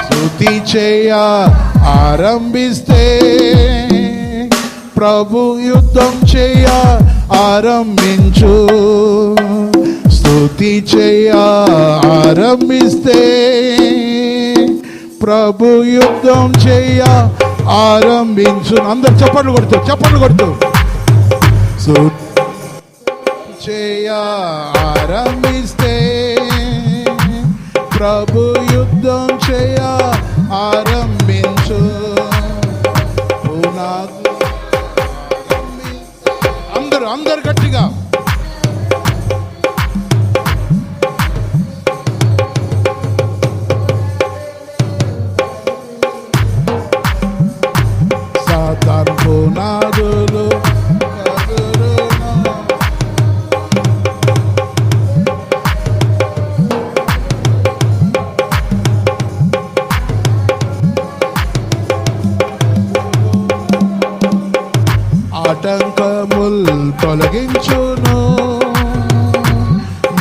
స్తుతి చేయ ఆరంభిస్తే ప్రభు యుద్ధం చేయ ఆరంభించు. స్తుతి చేయ ఆరంభిస్తే ప్రభు యుద్ధం చేయ ఆరంభించు. అందరు చప్పట్లు కొడుతూ స్తుతి చేయ ఆరంభిస్తే ప్రభు యుద్ధం చేయ ఆరంభించు. అందరు గట్టిగా సాతాను పునాదులు ఆటంకముల్ తొలగించును.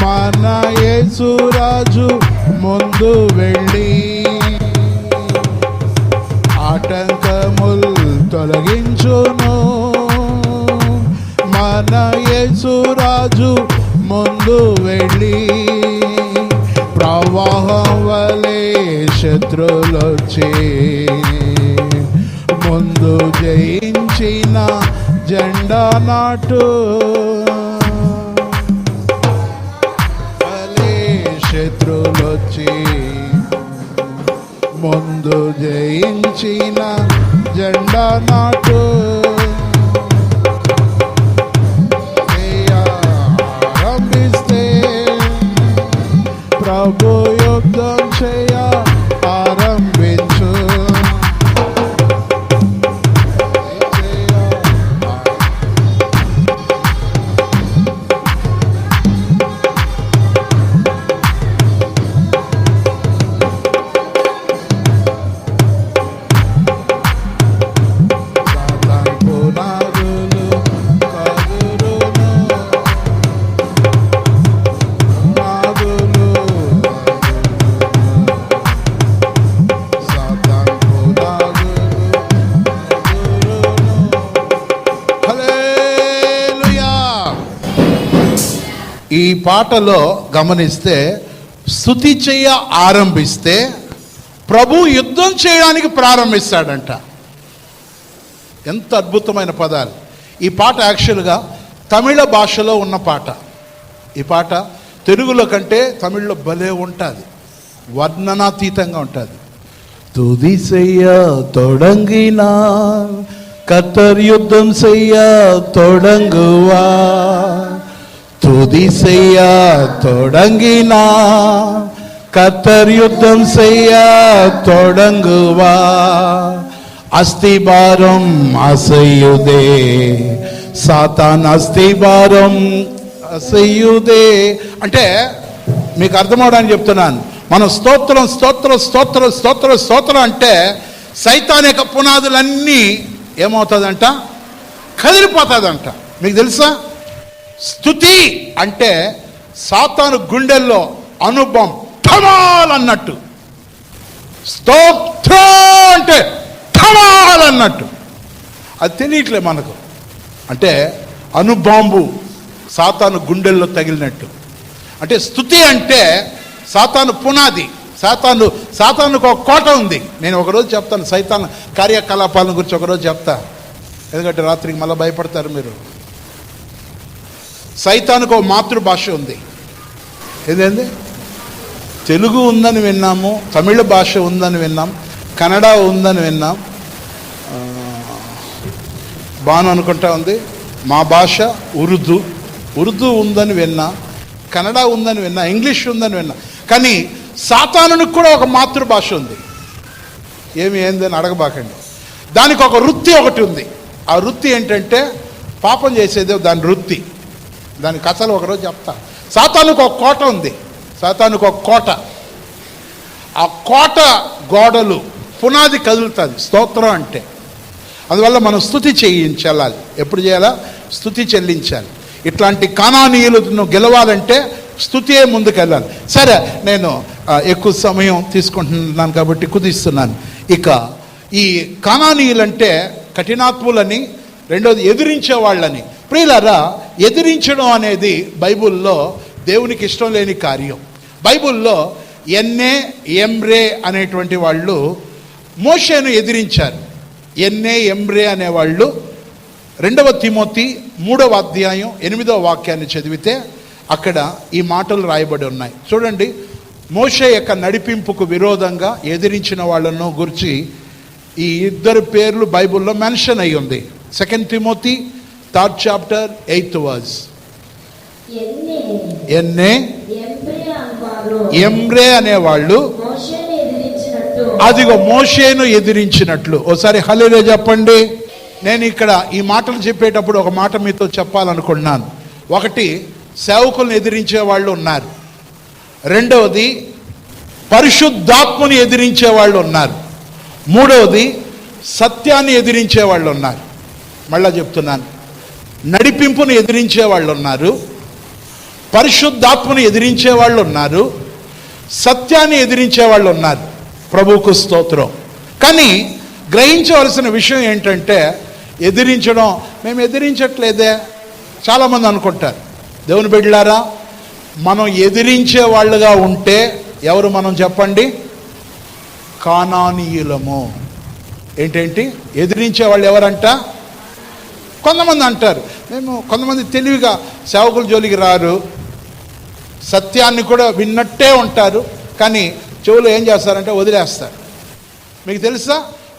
మన యేసురాజు ముందు వెళ్ళి ఆటంకముల్ తొలగించును. మన యేసురాజు ముందు వెళ్ళి ప్రవాహం వలె శత్రులొచ్చి ముందు జయించిన జెండా నాటు. శత్రులొచ్చి ముందు జయించిన జెండా నాటు ఆరంభిస్తే ప్రభు యుద్ధం చేయ ఆరంభించు. ఈ పాటలో గమనిస్తే స్తుతి చేయ ఆరంభిస్తే ప్రభు యుద్ధం చేయడానికి ప్రారంభిస్తాడంట. ఎంత అద్భుతమైన పదాలు. ఈ పాట యాక్చువల్గా తమిళ భాషలో ఉన్న పాట. ఈ పాట తెలుగులో కంటే తమిళ్లో భలే ఉంటుంది, వర్ణనాతీతంగా ఉంటుంది. తుది చెయ్య తొడంగినా కర్తర్ యుద్ధం చెయ్య తొడంగువా, துதி செய்ய தொடங்கினா கர்த்தர் யுத்தம் செய்ய தொடங்குவா, அஸ்திபாரம் அசையுதே సాతాన్ అస్థిభారం అసయ్యుదే. అంటే మీకు అర్థమవడానికి చెప్తున్నాను. మనం స్తోత్రం స్తోత్రం స్తోత్రం స్తోత్రం స్తోత్రం అంటే సైతాన్ యొక్క పునాదులన్నీ ఏమవుతుందంట, కదిలిపోతుందంట. మీకు తెలుసా? స్తుతి అంటే సాతాను గుండెల్లో అనుభవం ఠమాల్ అన్నట్టు, స్తోత్రం అంటే ఠమాల్ అన్నట్టు. అది తెలియట్లే మనకు. అంటే అణుబాంబు సాతాను గుండెల్లో తగిలినట్టు. అంటే స్తుతి అంటే సాతాను పునాది. సాతానుకు ఒక కోట ఉంది. నేను ఒకరోజు చెప్తాను సైతాన్ కార్యకలాపాల గురించి, ఒకరోజు చెప్తా. ఎందుకంటే రాత్రికి మళ్ళీ భయపడతారు మీరు. సైతానుకు ఒక మాతృభాష ఉంది. ఏదేంది? తెలుగు ఉందని విన్నాము, తమిళ భాష ఉందని విన్నాం, కన్నడ ఉందని విన్నాం, బాను అనుకుంటా ఉంది. మా భాష ఉర్దూ ఉందని విన్నా, కన్నడ ఉందని విన్నా, ఇంగ్లీష్ ఉందని విన్నా. కానీ సాతానునికి కూడా ఒక మాతృభాష ఉంది. ఏందని అడగబాకండి. దానికి ఒక వృత్తి ఒకటి ఉంది. ఆ వృత్తి ఏంటంటే పాపం చేసేదే దాని వృత్తి. దాని కథలు ఒకరోజు చెప్తా. సాతానుకు ఒక కోట ఉంది. సాతానుకు ఒక కోట. ఆ కోట గోడలు పునాది కదులుతుంది స్తోత్రం అంటే. అందువల్ల మనం స్తుతి చెల్లించాలి. ఎప్పుడు చేయాలా? స్తుతి చెల్లించాలి. ఇట్లాంటి కానానీయులను గెలవాలంటే స్తుతియే ముందుకెళ్ళాలి. సరే, నేను ఎక్కువ సమయం తీసుకుంటున్నాను కాబట్టి కుదిస్తున్నాను. ఇక ఈ కానానీయులంటే కఠినాత్ములని, రెండోది ఎదిరించే వాళ్ళని. ప్రియులారా, ఎదిరించడం అనేది బైబుల్లో దేవునికి ఇష్టం లేని కార్యం. బైబుల్లో ఎమ్రే అనేటువంటి వాళ్ళు మోషేను ఎదిరించారు. ఎమ్రే అనేవాళ్ళు 2వ తిమోతి 3వ అధ్యాయం 8వ వాక్యాన్ని చదివితే అక్కడ ఈ మాటలు రాయబడి ఉన్నాయి. చూడండి, మోషే యొక్క నడిపింపుకు విరోధంగా ఎదిరించిన వాళ్ళను గురించి ఈ ఇద్దరు పేర్లు బైబుల్లో మెన్షన్ అయి ఉంది. 2 Timothy 3rd chapter 8th verse. ఎమ్రే అనేవాళ్ళు అదిగో మోషేను ఎదిరించినట్లు. ఓసారి హల్లెలూయా చెప్పండి. నేను ఇక్కడ ఈ మాటలు చెప్పేటప్పుడు ఒక మాట మీతో చెప్పాలనుకున్నాను. ఒకటి, సేవకులను ఎదిరించే వాళ్ళు ఉన్నారు. రెండవది, పరిశుద్ధాత్మని ఎదిరించే వాళ్ళు ఉన్నారు. మూడవది, సత్యాన్ని ఎదిరించే వాళ్ళు ఉన్నారు. మళ్ళా చెప్తున్నాను, నడిపింపును ఎదిరించే వాళ్ళు ఉన్నారు, పరిశుద్ధాత్మను ఎదిరించే వాళ్ళు ఉన్నారు, సత్యాన్ని ఎదిరించే వాళ్ళు ఉన్నారు. ప్రభువుకు స్తోత్రం. కానీ గ్రహించవలసిన విషయం ఏంటంటే, ఎదిరించడం మేము ఎదిరించట్లేదే చాలామంది అనుకుంటారు. దేవుని బిడ్డలారా, మనం ఎదిరించే వాళ్ళుగా ఉంటే ఎవరు మనం చెప్పండి? కానానీయులము. ఏంటేంటి ఎదిరించే వాళ్ళు ఎవరంట? కొంతమంది అంటారు, మేము కొంతమంది తెలివిగా సేవకుల జోలికి రారు, సత్యాన్ని కూడా విన్నట్టే ఉంటారు, కానీ చెవులు ఏం చేస్తారంటే వదిలేస్తారు. మీకు తెలుసా,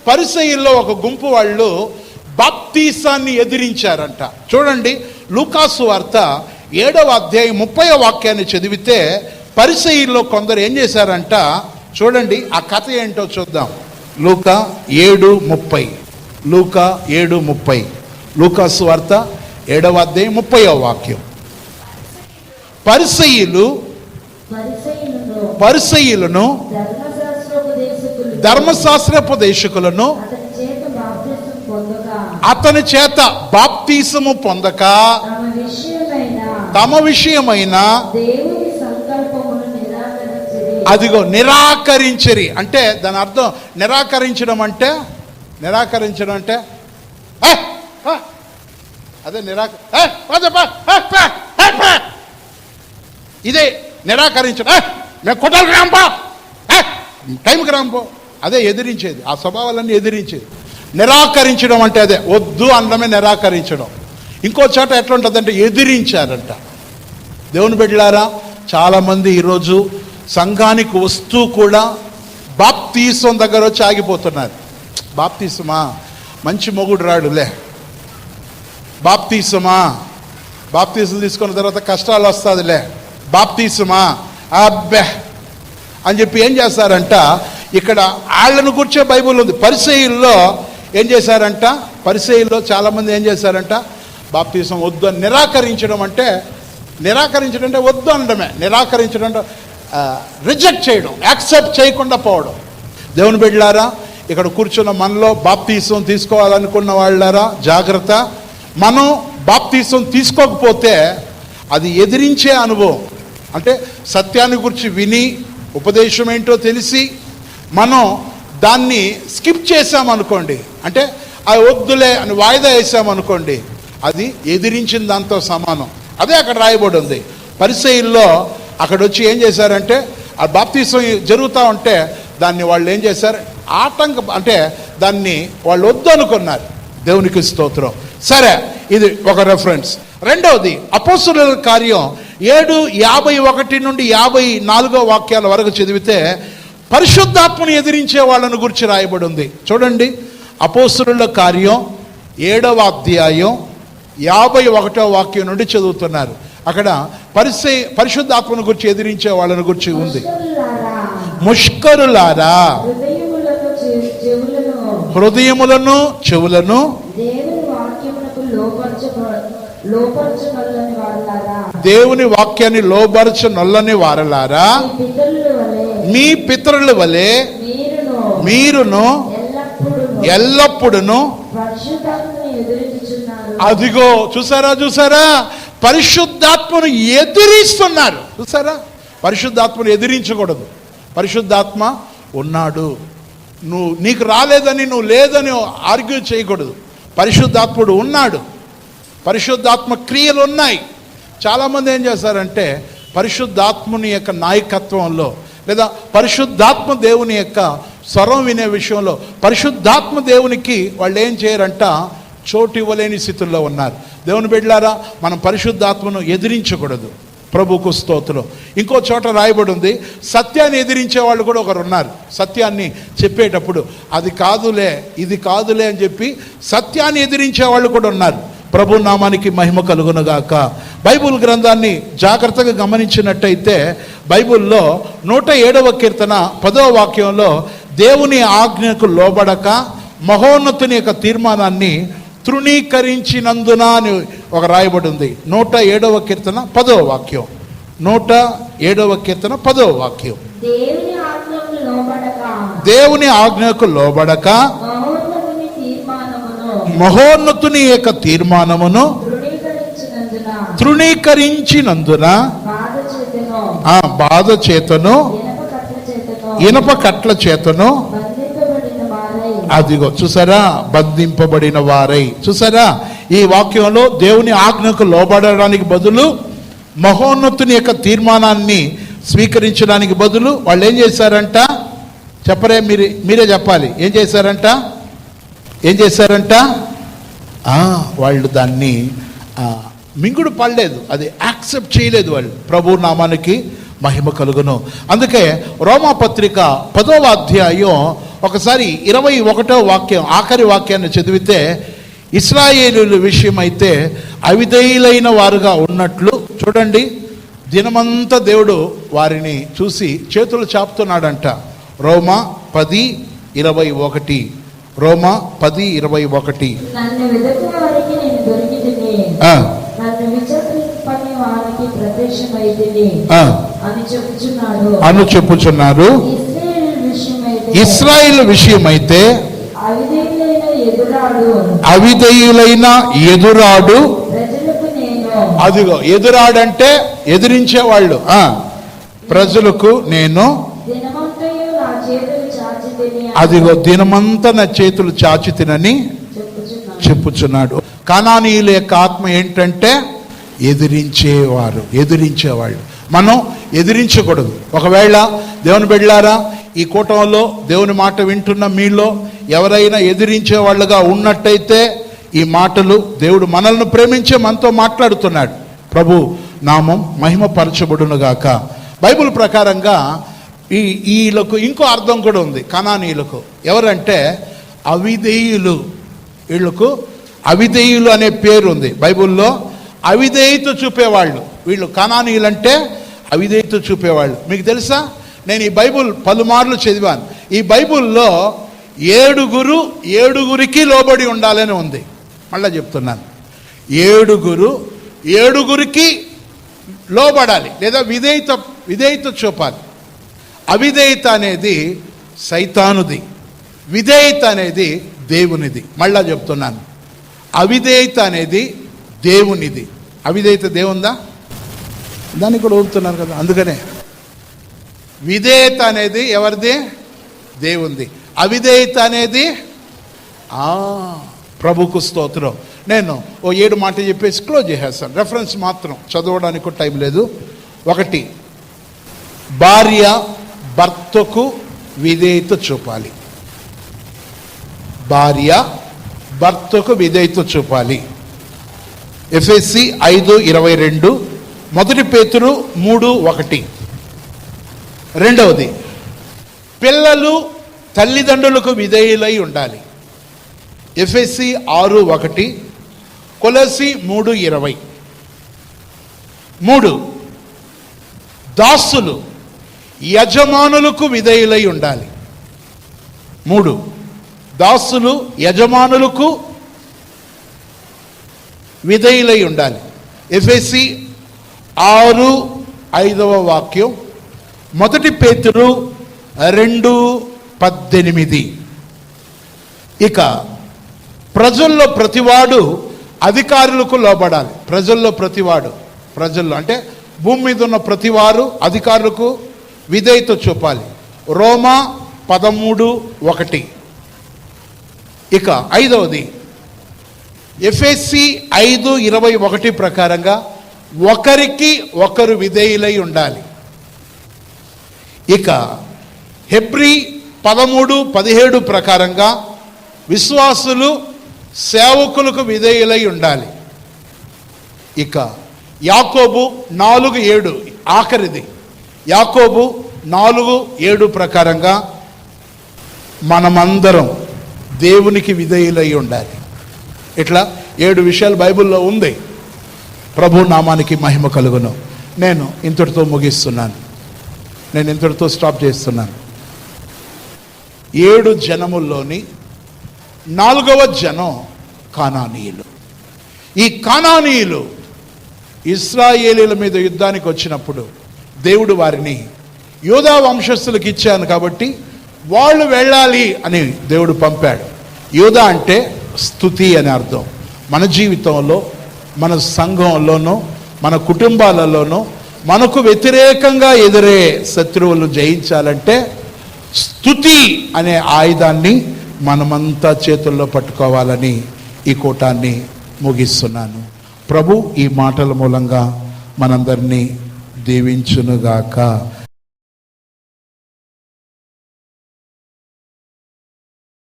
పరిసయ్యుల్లో ఒక గుంపు వాళ్ళు బాప్తీసాన్ని ఎదిరించారంట. చూడండి, లూకాసు వార్త 7వ అధ్యాయం 30వ వాక్యాన్ని చదివితే పరిసయ్యుల్లో కొందరు ఏం చేశారంట, చూడండి ఆ కథ ఏంటో చూద్దాం. లూకా 7:30, లూకా 7:30, లూకాసు వార్త 7వ అధ్యాయం 30వ వాక్యం. పరిసయ్యులను ధర్మశాస్త్రోపదేశకులను అతని చేత బాప్తీసము పొందక తమ విషయమైన అదిగో నిరాకరించిరి. అంటే దాని అర్థం నిరాకరించడం అంటే అదే ఇదే నిరాకరించడం. మేము కొట్టాలి రాంపా, టైంకి రాంపో, అదే ఎదిరించేది. ఆ స్వభావాలన్నీ ఎదిరించేది. నిరాకరించడం అంటే అదే, వద్దు అనడమే నిరాకరించడం. ఇంకో చోట ఎట్లా ఉంటుందంటే ఎదిరించారంట. దేవుని బిడ్డలారా, చాలామంది ఈరోజు సంఘానికి వస్తూ కూడా బాప్తీసం దగ్గర వచ్చి ఆగిపోతున్నారు. బాప్తీసమా, మంచి మొగుడు రాడులే, బాప్తీసమా, బాప్తీసం తీసుకున్న తర్వాత కష్టాలు వస్తుందిలే, బాప్తీసమా అబ్బే అని చెప్పి ఏం చేస్తారంట, ఇక్కడ వాళ్ళను కూర్చే బైబుల్ ఉంది. పరిసయ్యుల్లో ఏం చేశారంట, పరిసయ్యుల్లో చాలామంది ఏం చేశారంట, బాప్తీసం వద్దు అని నిరాకరించడం అంటే వద్దు అనడమే. నిరాకరించడం అంటే రిజెక్ట్ చేయడం, యాక్సెప్ట్ చేయకుండా పోవడం. దేవుని బిడ్డలారా, ఇక్కడ కూర్చున్న మనలో బాప్తీసం తీసుకోవాలనుకున్న వాళ్ళారా జాగ్రత్త. మనం బాప్తీసం తీసుకోకపోతే అది ఎదిరించే అనుభవం. అంటే సత్యాన్ని గురించి విని ఉపదేశం ఏంటో తెలిసి మనం దాన్ని స్కిప్ చేసామనుకోండి, అంటే అది వద్దులే అని వాయిదా వేసామనుకోండి, అది ఎదిరించిన దాంతో సమానం. అదే అక్కడ రాయబడి ఉంది. పరిసయ్యుల్లో అక్కడ వచ్చి ఏం చేశారంటే, ఆ బాప్తీసం జరుగుతూ ఉంటే దాన్ని వాళ్ళు ఏం చేశారు, అంటే దాన్ని వాళ్ళు వద్దు అనుకున్నారు. దేవునికి స్తోత్రం. సరే, ఇది ఒక రెఫరెన్స్. రెండవది అపోస్తలుల కార్యం 7:51 నుండి 54 వాక్యాల వరకు చదివితే పరిశుద్ధాత్మను ఎదిరించే వాళ్ళను గురించి రాయబడి ఉంది. చూడండి, అపోస్తలుల కార్యం 7వ అధ్యాయం 51వ వాక్యం నుండి చదువుతున్నారు. అక్కడ పరిశుద్ధాత్మను గురించి ఎదిరించే వాళ్ళని గురించి ఉంది. ముష్కరులారా, హృదయములను చెవులను దేవుని వాక్యాన్ని లోబరచనొల్లని వారలారా, మీ పితరుల వలె మీరును ఎల్లప్పుడూ అదిగో చూసారా, పరిశుద్ధాత్మను ఎదిరిస్తున్నారు. చూసారా, పరిశుద్ధాత్మను ఎదిరించకూడదు. పరిశుద్ధాత్మ ఉన్నాడు, నీకు రాలేదని నువ్వు లేదని ఆర్గ్యూ చేయకూడదు. పరిశుద్ధాత్ముడు ఉన్నాడు, పరిశుద్ధాత్మ క్రియలు ఉన్నాయి. చాలామంది ఏం చేస్తారంటే పరిశుద్ధాత్ముని యొక్క నాయకత్వంలో లేదా పరిశుద్ధాత్మ దేవుని యొక్క స్వరం వినే విషయంలో పరిశుద్ధాత్మ దేవునికి వాళ్ళు ఏం చేయరంట, చోటు ఇవ్వలేని స్థితుల్లో ఉన్నారు. దేవుని బిడ్డలారా, మనం పరిశుద్ధాత్మను ఎదిరించకూడదు. ప్రభుకు స్తోత్రం. ఇంకో చోట రాయబడి ఉంది, సత్యాన్ని ఎదిరించే వాళ్ళు కూడా ఒకరు ఉన్నారు. సత్యాన్ని చెప్పేటప్పుడు అది కాదులే ఇది కాదులే అని చెప్పి సత్యాన్ని ఎదిరించే వాళ్ళు కూడా ఉన్నారు. ప్రభు నామానికి మహిమ కలుగునుగాక. బైబుల్ గ్రంథాన్ని జాగ్రత్తగా గమనించినట్టయితే బైబుల్లో 107వ కీర్తన 10వ వాక్యంలో దేవుని ఆజ్ఞకు లోబడక మహోన్నతుని యొక్క తీర్మానాన్ని తృణీకరించినందున అని ఒక రాయబడి ఉంది. 107వ కీర్తన 10వ వాక్యం. 107వ కీర్తన 10వ వాక్యం. దేవుని ఆజ్ఞకు లోబడక మహోన్నతుని యొక్క తీర్మానమును తృణీకరించినందున బాధ చేతను ఇనప కట్ల చేతను అదిగో చూసారా, బంధింపబడిన వారై. చూసారా, ఈ వాక్యంలో దేవుని ఆజ్ఞకు లోబడడానికి బదులు మహోన్నతుని యొక్క తీర్మానాన్ని స్వీకరించడానికి బదులు వాళ్ళు ఏం చేశారంట, చెప్పరే, మీరే చెప్పాలి. ఏం చేశారంట వాళ్ళు దాన్ని మింగుడు పడలేదు, అది యాక్సెప్ట్ చేయలేదు వాళ్ళు. ప్రభు నామానికి మహిమ కలుగును. అందుకే రోమాపత్రిక 10వ అధ్యాయం ఒకసారి 21వ వాక్యం ఆఖరి వాక్యాన్ని చదివితే, ఇశ్రాయేలీయుల విషయమైతే అవిధేయులైన వారుగా ఉన్నట్లు చూడండి, దినమంతా దేవుడు వారిని చూసి చేతులు చాపుతున్నాడంట. రోమా 10:21, రోమా 10:21. నన్ను వెదకు వారికి నేను దొరికితిని, నన్ను విచారింపని వారికి ప్రత్యక్షమైతిని అని చెప్పుచున్నారు. ఇశ్రాయేలు విషయమైతే అవిధేయులైన ఎదురాడు, అదిగో ఎదురాడంటే ఎదిరించేవాళ్ళు, ప్రజలకు నేను అదిగో దినమంతా నా చేతులు చాచి తినని చెప్పుచున్నాడు. కానానీయుల యొక్క ఆత్మ ఏంటంటే ఎదిరించేవాళ్ళు. మనం ఎదిరించకూడదు. ఒకవేళ దేవుని బిడ్డలారా, ఈ కూటంలో దేవుని మాట వింటున్న మీలో ఎవరైనా ఎదిరించే వాళ్ళుగా ఉన్నట్టయితే ఈ మాటలు దేవుడు మనల్ని ప్రేమించే మనతో మాట్లాడుతున్నాడు. ప్రభు నామం మహిమపరచబడునుగాక. బైబిల్ ప్రకారంగా వీళ్ళకు ఇంకో అర్థం కూడా ఉంది. కనానీయులకు ఎవరంటే అవిధేయులు. వీళ్ళకు అవిధేయులు అనే పేరు ఉంది బైబిల్లో. అవిధేయత చూపేవాళ్ళు వీళ్ళు. కనానీయులు అంటే అవిధేయత చూపేవాళ్ళు. మీకు తెలుసా, నేను ఈ బైబిల్ పలుమార్లు చదివాను. ఈ బైబిల్లో 7గురికి లోబడి ఉండాలని ఉంది. మళ్ళీ చెప్తున్నాను, 7గురికి లోబడాలి లేదా విధేయత చూపాలి. అవిధేయత అనేది సైతానుది, విధేయత అనేది దేవునిది. మళ్ళా చెప్తున్నాను, అవిధేయత అనేది దేవునిది. అవిధేయత దేవుందా? దాన్ని కూడా ఊపుతున్నారు కదా. అందుకనే విధేయత అనేది ఎవరిది? దేవుంది. అవిధేయత అనేది ప్రభుకు స్తోత్రం. నేను 7 మాట చెప్పేసి క్లోజ్ చేసేస్తాను. రెఫరెన్స్ మాత్రం చదవడానికి టైం లేదు. 1, భార్య భర్తకు విధేయత చూపాలి. భార్య భర్తకు విధేయత చూపాలి. ఎఫెసీ 5:22, 1 పేతురు 3:1. రెండవది, పిల్లలు తల్లిదండ్రులకు విధేయులై ఉండాలి. ఎఫెసీ 6:1, కొలస్సీ 3:20. 3, దాసులు యజమానులకు విధేయులై ఉండాలి. 3, దాసులు యజమానులకు విధేయులై ఉండాలి. ఎఫెసీ 6:5వ వాక్యం, 1 పేతురు 2:18. ఇక ప్రజల్లో ప్రతివాడు అధికారులకు లోబడాలి. ప్రజల్లో అంటే భూమి మీద ఉన్న ప్రతివారు అధికారులకు విధేయత చూపాలి. రోమా 13:1. ఇక 5వది, ఎఫెసీ 5:21 ప్రకారంగా ఒకరికి ఒకరు విధేయులై ఉండాలి. ఇక హెబ్రీ 13:17 ప్రకారంగా విశ్వాసులు సేవకులకు విధేయులై ఉండాలి. ఇక యాకోబు 4:7 ఆఖరిది. యాకోబు 4:7 ప్రకారంగా మనమందరం దేవునికి విధేయులై ఉండాలి. ఇట్లా 7 విషయాలు బైబిల్లో ఉంది. ప్రభు నామానికి మహిమ కలుగును. నేను ఇంతటితో ముగిస్తున్నాను. నేను ఇంతటితో స్టాప్ చేస్తున్నాను. 7 జనముల్లోని 4వ జనం కానానీయులు. ఈ కానానీయులు ఇశ్రాయేలీల మీద యుద్ధానికి వచ్చినప్పుడు దేవుడు వారిని యోధా వంశస్థులకు ఇచ్చాను కాబట్టి వాళ్ళు వెళ్ళాలి అని దేవుడు పంపాడు. యోధా అంటే స్తుతి అని అర్థం. మన జీవితంలో, మన సంఘంలోనూ, మన కుటుంబాలలోనూ మనకు వ్యతిరేకంగా ఎదురే శత్రువులను జయించాలంటే స్తుతి అనే ఆయుధాన్ని మనమంతా చేతుల్లో పట్టుకోవాలని ఈ కూటాన్ని ముగిస్తున్నాను. ప్రభు ఈ మాటల మూలంగా మనందరినీ దీవించునుగాక.